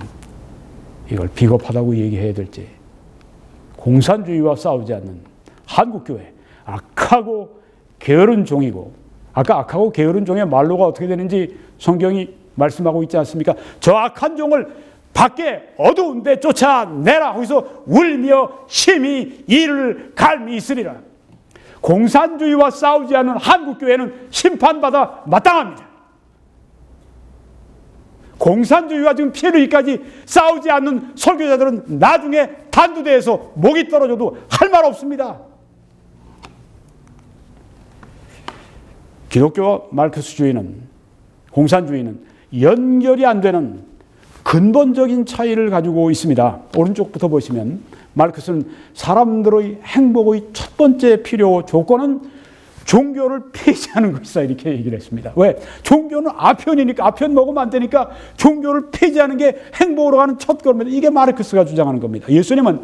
이걸 비겁하다고 얘기해야 될지. 공산주의와 싸우지 않는 한국교회, 악하고 게으른 종이고, 아까 악하고 게으른 종의 말로가 어떻게 되는지 성경이 말씀하고 있지 않습니까? 저 악한 종을 밖에 어두운 데 쫓아내라. 거기서 울며 심히 이를 갈미 있으리라. 공산주의와 싸우지 않는 한국교회는 심판받아 마땅합니다. 공산주의와 지금 피해르기까지 싸우지 않는 설교자들은 나중에 단두대에서 목이 떨어져도 할 말 없습니다. 기독교와 마르크스주의는, 공산주의는 연결이 안 되는 근본적인 차이를 가지고 있습니다. 오른쪽부터 보시면 마르크스는 사람들의 행복의 첫 번째 필요 조건은 종교를 폐지하는 것이다 이렇게 얘기를 했습니다. 왜? 종교는 아편이니까, 아편 먹으면 안 되니까 종교를 폐지하는 게 행복으로 가는 첫 걸음이다. 이게 마르크스가 주장하는 겁니다. 예수님은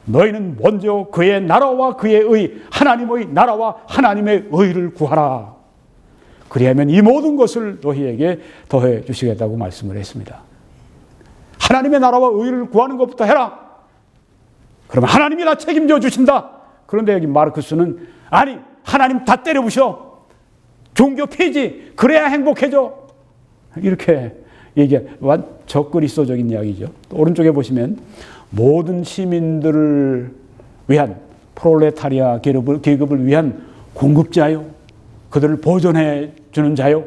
너희는 먼저 그의 나라와 그의 의, 하나님의 나라와 하나님의 의를 구하라. 그리하면 이 모든 것을 너희에게 더해 주시겠다고 말씀을 했습니다. 하나님의 나라와 의를 구하는 것부터 해라. 그러면 하나님이 다 책임져 주신다. 그런데 여기 마르크스는 아니, 하나님 다 때려부셔. 종교 폐지. 그래야 행복해져. 이렇게 얘기한 적그리스도적인 이야기죠. 오른쪽에 보시면 모든 시민들을 위한 프롤레타리아 계급을 위한 공급자요. 그들을 보존해 주는 자요.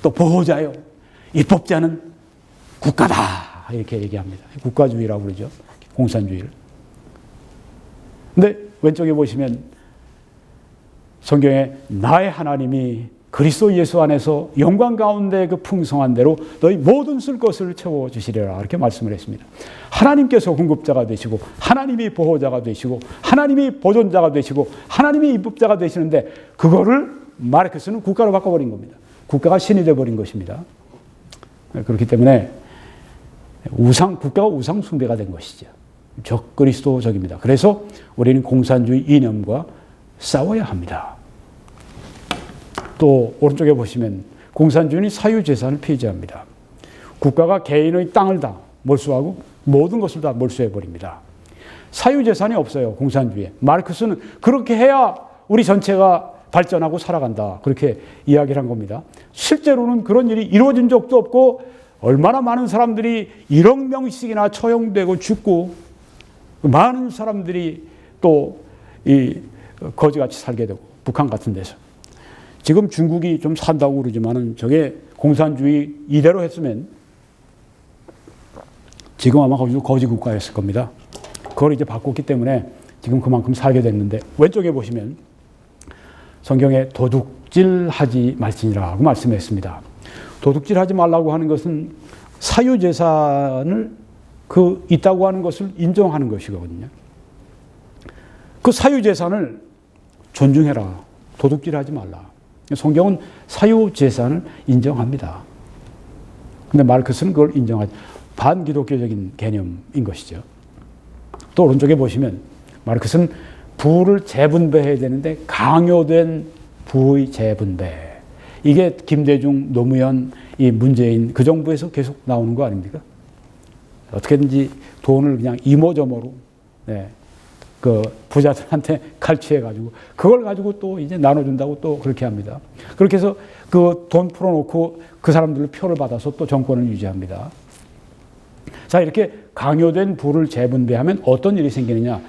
또 보호자요. 입법자는 국가다. 이렇게 얘기합니다. 국가주의라고 그러죠. 공산주의를. 근데 왼쪽에 보시면 성경에 나의 하나님이 그리스도 예수 안에서 영광 가운데 그 풍성한 대로 너희 모든 쓸 것을 채워주시리라 이렇게 말씀을 했습니다. 하나님께서 공급자가 되시고 하나님이 보호자가 되시고 하나님이 보존자가 되시고 하나님이 입법자가 되시는데 그거를 마르크스는 국가로 바꿔버린 겁니다. 국가가 신이 되어버린 것입니다. 그렇기 때문에 국가가 우상 숭배가 된 것이죠. 적그리스도적입니다. 그래서 우리는 공산주의 이념과 싸워야 합니다. 또 오른쪽에 보시면 공산주의는 사유재산을 폐지합니다. 국가가 개인의 땅을 다 몰수하고 모든 것을 다 몰수해버립니다. 사유재산이 없어요. 공산주의에. 마르크스는 그렇게 해야 우리 전체가 발전하고 살아간다. 그렇게 이야기를 한 겁니다. 실제로는 그런 일이 이루어진 적도 없고 얼마나 많은 사람들이 1억 명씩이나 처형되고 죽고 많은 사람들이 또 이 거지같이 살게 되고 북한 같은 데서 지금 중국이 좀 산다고 그러지만은 저게 공산주의 이대로 했으면 지금 아마 거기서 거지 국가였을 겁니다. 그걸 이제 바꿨기 때문에 지금 그만큼 살게 됐는데 왼쪽에 보시면 성경에 도둑질하지 말지니라고 말씀했습니다. 도둑질하지 말라고 하는 것은 사유재산을 있다고 하는 것을 인정하는 것이거든요. 그 사유재산을 존중해라. 도둑질하지 말라. 성경은 사유재산을 인정합니다. 근데 마르크스는 그걸 인정하지 반기독교적인 개념인 것이죠. 또 오른쪽에 보시면 마르크스는 부를 재분배해야 되는데 강요된 부의 재분배. 이게 김대중, 노무현, 이 문재인 그 정부에서 계속 나오는 거 아닙니까? 어떻게든지 돈을 그냥 이모저모로 그 부자들한테 갈취해가지고 그걸 가지고 또 이제 나눠준다고 또 그렇게 합니다. 그렇게 해서 그 돈 풀어놓고 그 사람들로 표를 받아서 또 정권을 유지합니다. 자, 이렇게 강요된 부를 재분배하면 어떤 일이 생기느냐?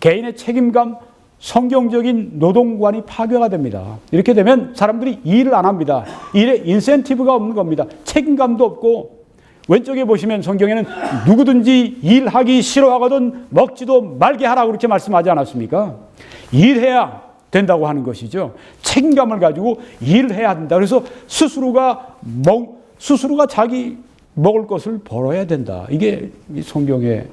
개인의 책임감 성경적인 노동관이 파괴가 됩니다. 이렇게 되면 사람들이 일을 안 합니다. 일에 인센티브가 없는 겁니다. 책임감도 없고, 왼쪽에 보시면 성경에는 누구든지 일하기 싫어하거든 먹지도 말게 하라고 그렇게 말씀하지 않았습니까? 일해야 된다고 하는 것이죠. 책임감을 가지고 일을 해야 된다. 그래서 스스로가 자기 먹을 것을 벌어야 된다. 이게 성경의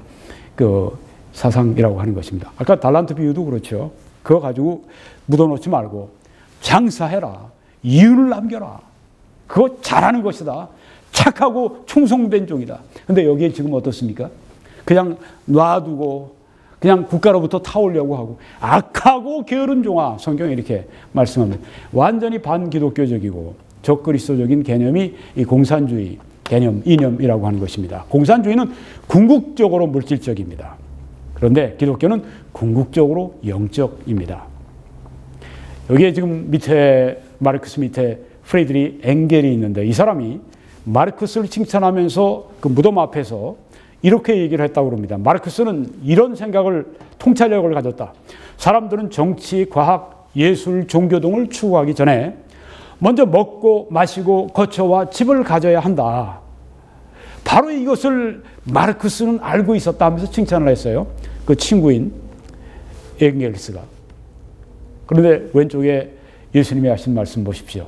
그 사상이라고 하는 것입니다. 아까 달란트 비유도 그렇죠. 그거 가지고 묻어놓지 말고 장사해라. 이윤을 남겨라. 그거 잘하는 것이다. 착하고 충성된 종이다. 근데 여기에 지금 어떻습니까? 그냥 놔두고 그냥 국가로부터 타오려고 하고 악하고 게으른 종아, 성경에 이렇게 말씀합니다. 완전히 반기독교적이고 적그리스도적인 개념이 이 공산주의 개념, 이념이라고 하는 것입니다. 공산주의는 궁극적으로 물질적입니다. 그런데 기독교는 궁극적으로 영적입니다. 여기에 지금 밑에 마르크스 밑에 프리드리 엥겔이 있는데, 이 사람이 마르크스를 칭찬하면서 그 무덤 앞에서 이렇게 얘기를 했다고 합니다. 마르크스는 이런 생각을, 통찰력을 가졌다. 사람들은 정치, 과학, 예술, 종교 등을 추구하기 전에 먼저 먹고 마시고 거처와 집을 가져야 한다. 바로 이것을 마르크스는 알고 있었다 하면서 칭찬을 했어요. 그 친구인 엥겔스가. 그런데 왼쪽에 예수님이 하신 말씀 보십시오.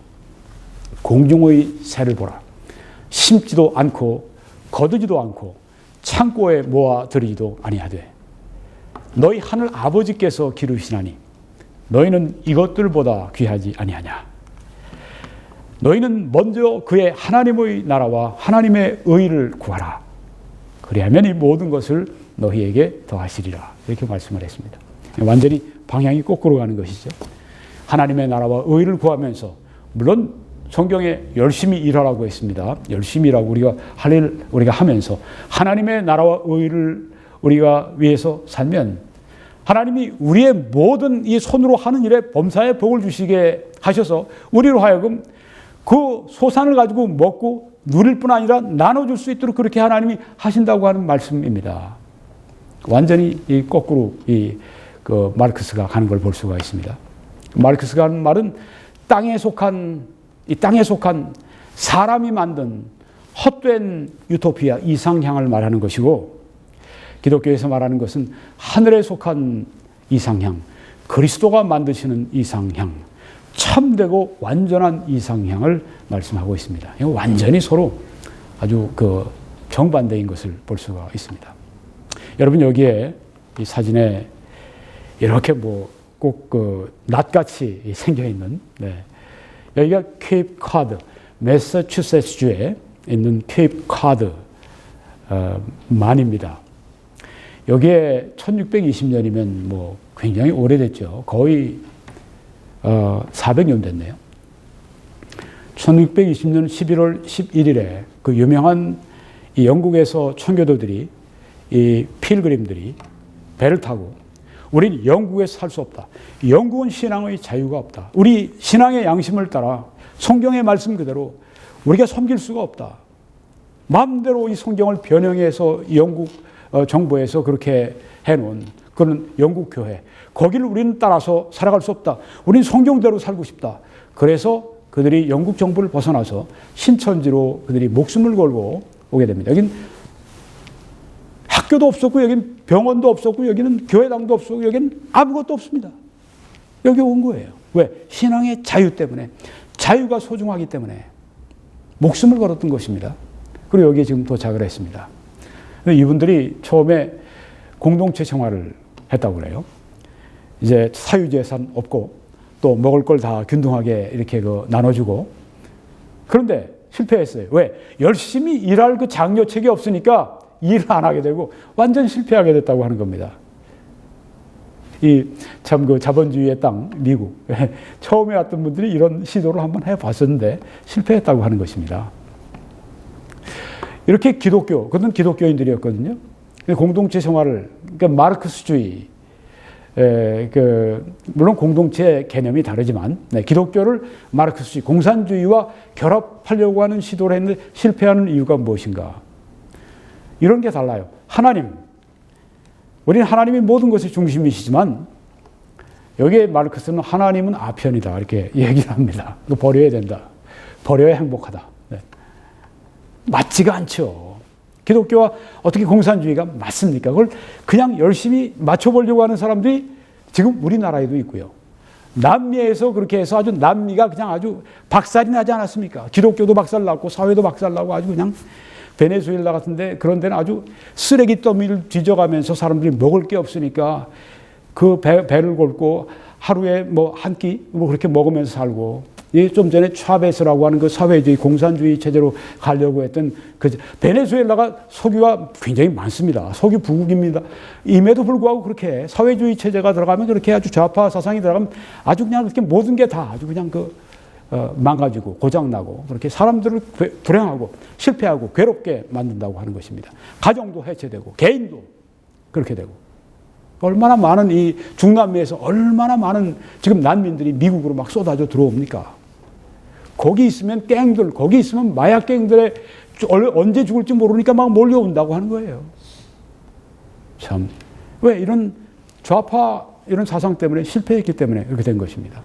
공중의 새를 보라. 심지도 않고 거두지도 않고 창고에 모아들이지도 아니하되 너희 하늘 아버지께서 기르시나니 너희는 이것들보다 귀하지 아니하냐. 너희는 먼저 그의 하나님의 나라와 하나님의 의를 구하라. 그리하면 이 모든 것을 너희에게 더하시리라. 이렇게 말씀을 했습니다. 완전히 방향이 거꾸로 가는 것이죠. 하나님의 나라와 의를 구하면서, 물론 성경에 열심히 일하라고 했습니다. 열심히 일하고 할 일 우리가 하면서 하나님의 나라와 의를 우리가 위해서 살면 하나님이 우리의 모든 이 손으로 하는 일에 범사에 복을 주시게 하셔서 우리로 하여금 그 소산을 가지고 먹고 누릴 뿐 아니라 나눠줄 수 있도록 그렇게 하나님이 하신다고 하는 말씀입니다. 완전히 이 거꾸로 그 마르크스가 가는 걸 볼 수가 있습니다. 마르크스가 하는 말은 땅에 속한 사람이 만든 헛된 유토피아, 이상향을 말하는 것이고, 기독교에서 말하는 것은 하늘에 속한 이상향, 그리스도가 만드시는 이상향, 참되고 완전한 이상향을 말씀하고 있습니다. 이거 완전히 서로 아주 그 정반대인 것을 볼 수가 있습니다. 여러분, 여기에 이 사진에 이렇게 꼭 그 낫같이 생겨 있는, 여기가 케이프 카드, 매사추세츠주에 있는 케이프 카드 만입니다. 여기에 1620년이면 굉장히 오래됐죠. 거의 400년 됐네요. 1620년 11월 11일에 그 유명한 이 영국에서 청교도들이, 이 필그림들이 배를 타고 우린 영국에서 살 수 없다. 영국은 신앙의 자유가 없다. 우리 신앙의 양심을 따라 성경의 말씀 그대로 우리가 섬길 수가 없다. 마음대로 이 성경을 변형해서 영국 정부에서 그렇게 해놓은 그런 영국 교회, 거기를 우리는 따라서 살아갈 수 없다. 우린 성경대로 살고 싶다. 그래서 그들이 영국 정부를 벗어나서 신천지로 그들이 목숨을 걸고 오게 됩니다. 여긴 학교도 없었고, 여긴 병원도 없었고, 여기는 교회당도 없었고, 여긴 아무것도 없습니다. 여기 온 거예요. 왜? 신앙의 자유 때문에, 자유가 소중하기 때문에 목숨을 걸었던 것입니다. 그리고 여기에 지금 도착을 했습니다. 이분들이 처음에 공동체 생활을 했다고 그래요. 이제 사유재산 없고 또 먹을 걸 다 균등하게 이렇게 나눠주고, 그런데 실패했어요. 왜? 열심히 일할 그 장려책이 없으니까 일을 안 하게 되고 완전 실패하게 됐다고 하는 겁니다. 참 그 자본주의의 땅, 미국. 처음에 왔던 분들이 이런 시도를 한번 해봤었는데 실패했다고 하는 것입니다. 이렇게 그들은 기독교인들이었거든요. 공동체 생활을, 그러니까 마르크스주의, 물론 공동체 개념이 다르지만, 기독교를 마르크스주의, 공산주의와 결합하려고 하는 시도를 했는데 실패하는 이유가 무엇인가? 이런 게 달라요. 우리는 하나님이 모든 것의 중심이시지만 여기에 마르크스는 하나님은 아편이다 이렇게 얘기를 합니다. 이거 버려야 된다. 버려야 행복하다. 네. 맞지가 않죠. 기독교와 어떻게 공산주의가 맞습니까? 그걸 그냥 열심히 맞춰보려고 하는 사람들이 지금 우리나라에도 있고요. 남미에서 그렇게 해서 아주 남미가 그냥 아주 박살이 나지 않았습니까? 기독교도 박살났고 사회도 박살나고 아주 그냥 베네수엘라 같은데 그런 데는 아주 쓰레기 더미를 뒤져가면서 사람들이 먹을 게 없으니까 그 배를 골고 하루에 뭐 한 끼 뭐 그렇게 먹으면서 살고, 좀 전에 차베스라고 하는 그 사회주의 공산주의 체제로 가려고 했던 그 베네수엘라가 석유가 굉장히 많습니다. 석유 부국입니다. 임에도 불구하고 그렇게 사회주의 체제가 들어가면 그렇게 아주 좌파 사상이 들어가면 아주 그냥 이렇게 모든 게 다 아주 그냥 망가지고 고장나고 그렇게 사람들을 불행하고 실패하고 괴롭게 만든다고 하는 것입니다. 가정도 해체되고 개인도 그렇게 되고, 얼마나 많은 이 중남미에서 얼마나 많은 지금 난민들이 미국으로 막 쏟아져 들어옵니까? 거기 있으면 갱들, 거기 있으면 마약 갱들에 언제 죽을지 모르니까 막 몰려온다고 하는 거예요. 참, 왜 이런 좌파 이런 사상 때문에 실패했기 때문에 그렇게 된 것입니다.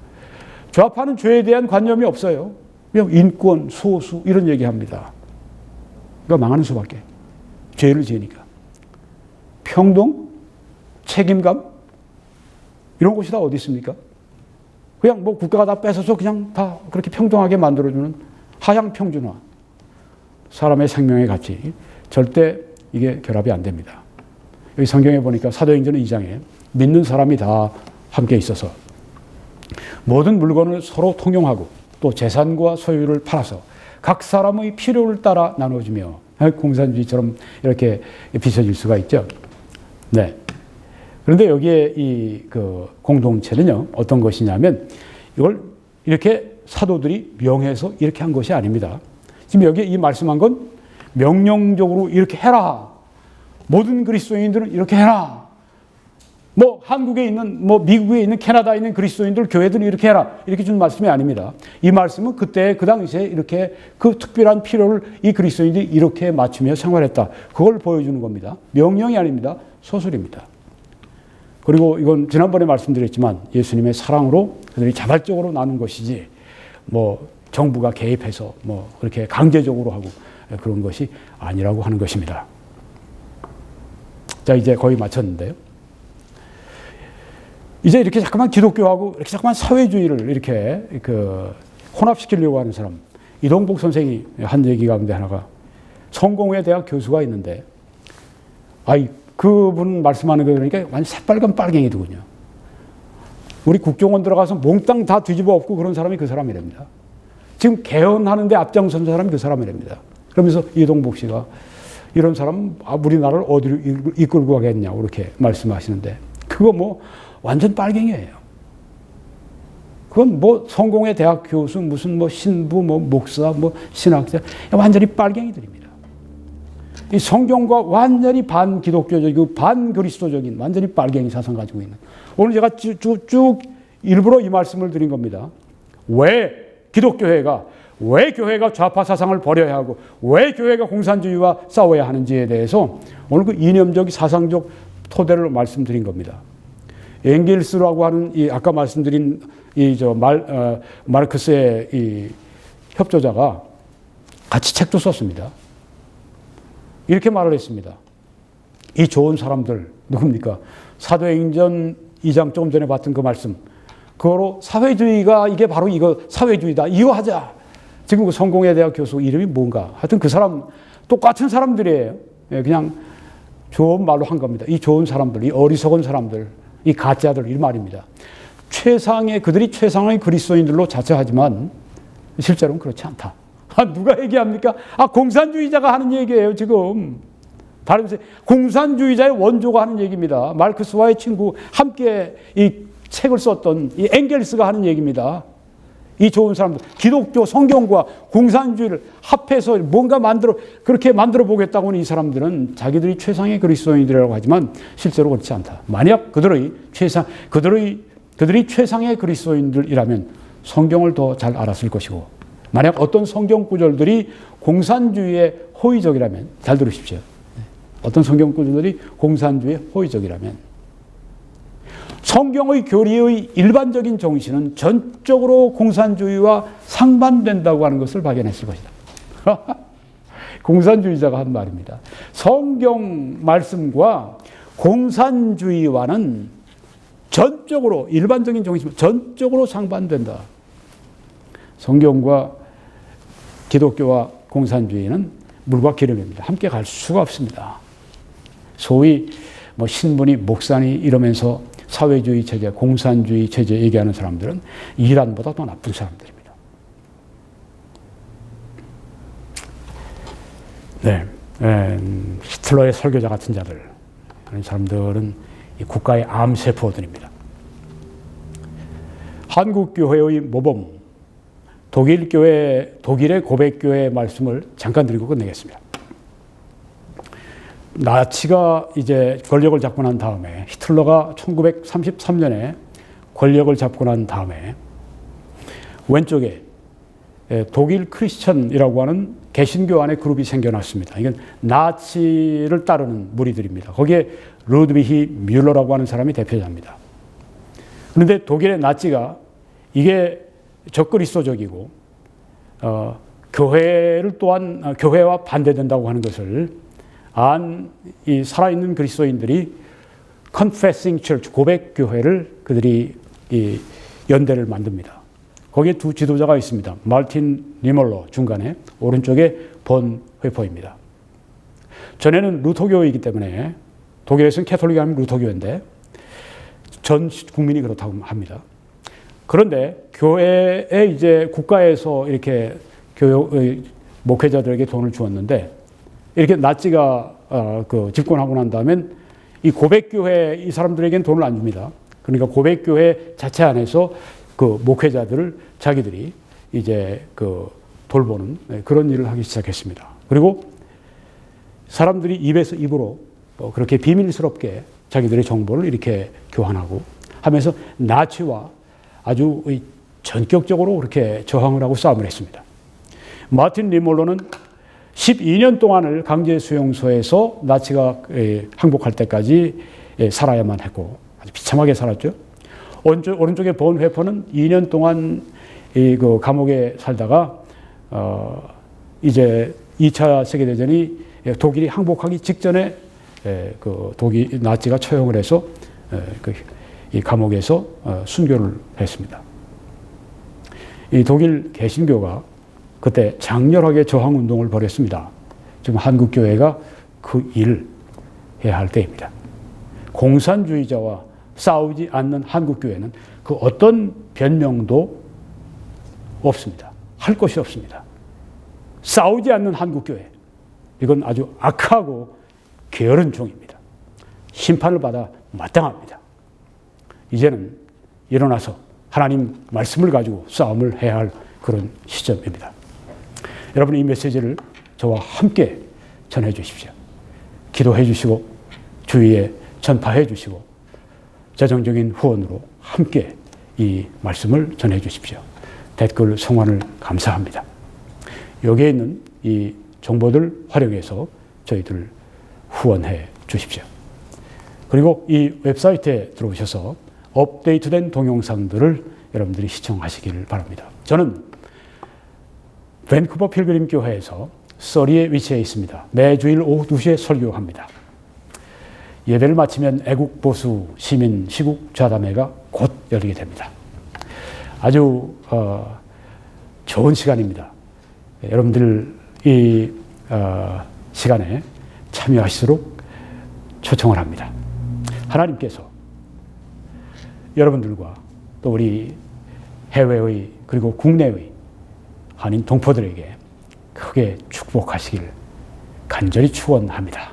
좌파는 죄에 대한 관념이 없어요. 그냥 인권, 소수 이런 얘기합니다. 그러니까 망하는 수밖에. 죄를 지으니까. 평등, 책임감 이런 곳이 다 어디 있습니까? 그냥 뭐 국가가 다 뺏어서 그냥 다 그렇게 평등하게 만들어주는 하향 평준화. 사람의 생명의 가치. 절대 이게 결합이 안 됩니다. 여기 성경에 보니까 사도행전 2장에 믿는 사람이 다 함께 있어서 모든 물건을 서로 통용하고 또 재산과 소유를 팔아서 각 사람의 필요를 따라 나눠주며, 공산주의처럼 이렇게 비춰질 수가 있죠. 네. 그런데 여기에 이 공동체는요, 어떤 것이냐면 이걸 이렇게 사도들이 명해서 이렇게 한 것이 아닙니다. 지금 여기 이 말씀한 건 명령적으로 이렇게 해라. 모든 그리스도인들은 이렇게 해라. 뭐 한국에 있는, 뭐 미국에 있는, 캐나다에 있는 그리스도인들 교회들은 이렇게 해라. 이렇게 준 말씀이 아닙니다. 이 말씀은 그때 그 당시에 이렇게 그 특별한 필요를 이 그리스도인들이 이렇게 맞추며 생활했다. 그걸 보여주는 겁니다. 명령이 아닙니다. 서술입니다. 그리고 이건 지난번에 말씀드렸지만 예수님의 사랑으로 그들이 자발적으로 나눈 것이지 뭐 정부가 개입해서 뭐 그렇게 강제적으로 하고 그런 것이 아니라고 하는 것입니다. 자, 이제 거의 마쳤는데요. 이제 이렇게 자꾸만 기독교하고 이렇게 자꾸만 사회주의를 이렇게 혼합시키려고 하는 사람, 이동복 선생이 한 얘기 가운데 하나가, 성공회 대학 교수가 있는데, 그분 말씀하는 거 그러니까 완전 새빨간 빨갱이더군요. 우리 국정원 들어가서 몽땅 다 뒤집어 엎고 그런 사람이 그 사람이랍니다. 지금 개헌하는데 앞장선 사람이 그 사람이랍니다. 그러면서 이동복 씨가 이런 사람 우리나라를 어디로 이끌고 가겠냐고 이렇게 말씀하시는데, 그거 뭐 완전 빨갱이에요. 그건 뭐 성공회 대학 교수, 무슨 뭐 신부, 뭐 목사, 뭐 신학자, 완전히 빨갱이들입니다. 이 성경과 완전히 반기독교적이고 반그리스도적인 완전히 빨갱이 사상 가지고 있는, 오늘 제가 쭉 일부러 이 말씀을 드린 겁니다. 왜 교회가 좌파 사상을 버려야 하고 왜 교회가 공산주의와 싸워야 하는지에 대해서 오늘 그 이념적 사상적 토대를 말씀드린 겁니다. 엥겔스라고 하는 이 아까 말씀드린 마르크스의 이 협조자가 같이 책도 썼습니다. 이렇게 말을 했습니다. 이 좋은 사람들 누굽니까? 사도행전 2장 조금 전에 봤던 그 말씀, 그거로 사회주의가 이게 바로 이거 사회주의다, 이거 하자. 지금 그 성공회 대학 교수 이름이 뭔가, 하여튼 그 사람 똑같은 사람들이에요. 그냥 좋은 말로 한 겁니다. 이 좋은 사람들, 이 어리석은 사람들, 이 가짜들, 이 말입니다. 그들이 최상의 그리스도인들로 자처하지만 실제로는 그렇지 않다. 누가 얘기합니까? 공산주의자가 하는 얘기예요, 지금. 다른 공산주의자의 원조가 하는 얘기입니다. 마르크스와의 친구, 함께 이 책을 썼던 이 엥겔스가 하는 얘기입니다. 이 좋은 사람들, 기독교 성경과 공산주의를 합해서 뭔가 그렇게 만들어 보겠다고 하는 이 사람들은 자기들이 최상의 그리스도인들이라고 하지만 실제로 그렇지 않다. 만약 그들이 최상의 그리스도인들이라면 성경을 더 잘 알았을 것이고, 만약 어떤 성경 구절들이 공산주의에 호의적이라면, 잘 들으십시오. 어떤 성경 구절들이 공산주의에 호의적이라면 성경의 교리의 일반적인 정신은 전적으로 공산주의와 상반된다고 하는 것을 발견했을 것이다. 공산주의자가 한 말입니다. 성경 말씀과 공산주의와는 전적으로, 일반적인 정신, 전적으로 상반된다. 성경과 기독교와 공산주의는 물과 기름입니다. 함께 갈 수가 없습니다. 소위 뭐 신분이 목사니 이러면서 사회주의 체제, 공산주의 체제 얘기하는 사람들은 이란보다 더 나쁜 사람들입니다. 네, 히틀러의 설교자 같은 자들, 그런 사람들은 이 국가의 암세포들입니다. 한국교회의 모범, 독일의 고백교회의 말씀을 잠깐 드리고 끝내겠습니다. 나치가 이제 권력을 잡고 난 다음에, 히틀러가 1933년에 권력을 잡고 난 다음에 왼쪽에 독일 크리스천이라고 하는 개신교 안에 그룹이 생겨났습니다. 이건 나치를 따르는 무리들입니다. 거기에 루드비히 뮬러라고 하는 사람이 대표자입니다. 그런데 독일의 나치가 이게 적그리스도적이고 교회를 또한 교회와 반대된다고 하는 것을 이 살아있는 그리스도인들이 Confessing Church, 고백 교회를 그들이 이 연대를 만듭니다. 거기에 두 지도자가 있습니다. 마르틴 니멀러 중간에, 오른쪽에 본 회퍼입니다. 전에는 루터교이기 때문에 독일에서는 캐톨릭이 아니면 루터교인데 전 국민이 그렇다고 합니다. 그런데 교회에 이제 국가에서 이렇게 목회자들에게 돈을 주었는데 이렇게 나치가 집권하고 난 다음엔 이 고백교회 이 사람들에게는 돈을 안 줍니다. 그러니까 고백교회 자체 안에서 그 목회자들을 자기들이 이제 돌보는 그런 일을 하기 시작했습니다. 그리고 사람들이 입에서 입으로 그렇게 비밀스럽게 자기들의 정보를 이렇게 교환하고 하면서 나치와 아주 전격적으로 그렇게 저항을 하고 싸움을 했습니다. 마틴 니몰로는 12년 동안을 강제 수용소에서 나치가 항복할 때까지 살아야만 했고 아주 비참하게 살았죠. 오른쪽에 본 회퍼는 2년 동안 그 감옥에 살다가 이제 2차 세계대전이 독일이 항복하기 직전에 독일 나치가 처형을 해서 이 감옥에서 순교를 했습니다. 이 독일 개신교가 그때 장렬하게 저항 운동을 벌였습니다. 지금 한국교회가 그 일을 해야 할 때입니다. 공산주의자와 싸우지 않는 한국교회는 그 어떤 변명도 없습니다. 할 것이 없습니다. 싸우지 않는 한국교회, 이건 아주 악하고 게으른 종입니다. 심판을 받아 마땅합니다. 이제는 일어나서 하나님 말씀을 가지고 싸움을 해야 할 그런 시점입니다. 여러분, 이 메시지를 저와 함께 전해 주십시오. 기도해 주시고 주위에 전파해 주시고 재정적인 후원으로 함께 이 말씀을 전해 주십시오. 댓글 성원을 감사합니다. 여기에 있는 이 정보들 활용해서 저희들 후원해 주십시오. 그리고 이 웹사이트에 들어오셔서 업데이트된 동영상들을 여러분들이 시청하시길 바랍니다. 저는 밴쿠버 필그림 교회에서 서리에 위치해 있습니다. 매주일 오후 2시에 설교합니다. 예배를 마치면 애국 보수 시민 시국 좌담회가 곧 열리게 됩니다. 아주 좋은 시간입니다. 여러분들 이 시간에 참여하시도록 초청을 합니다. 하나님께서 여러분들과 또 우리 해외의 그리고 국내의 한인 동포들에게 크게 축복하시길 간절히 축원합니다.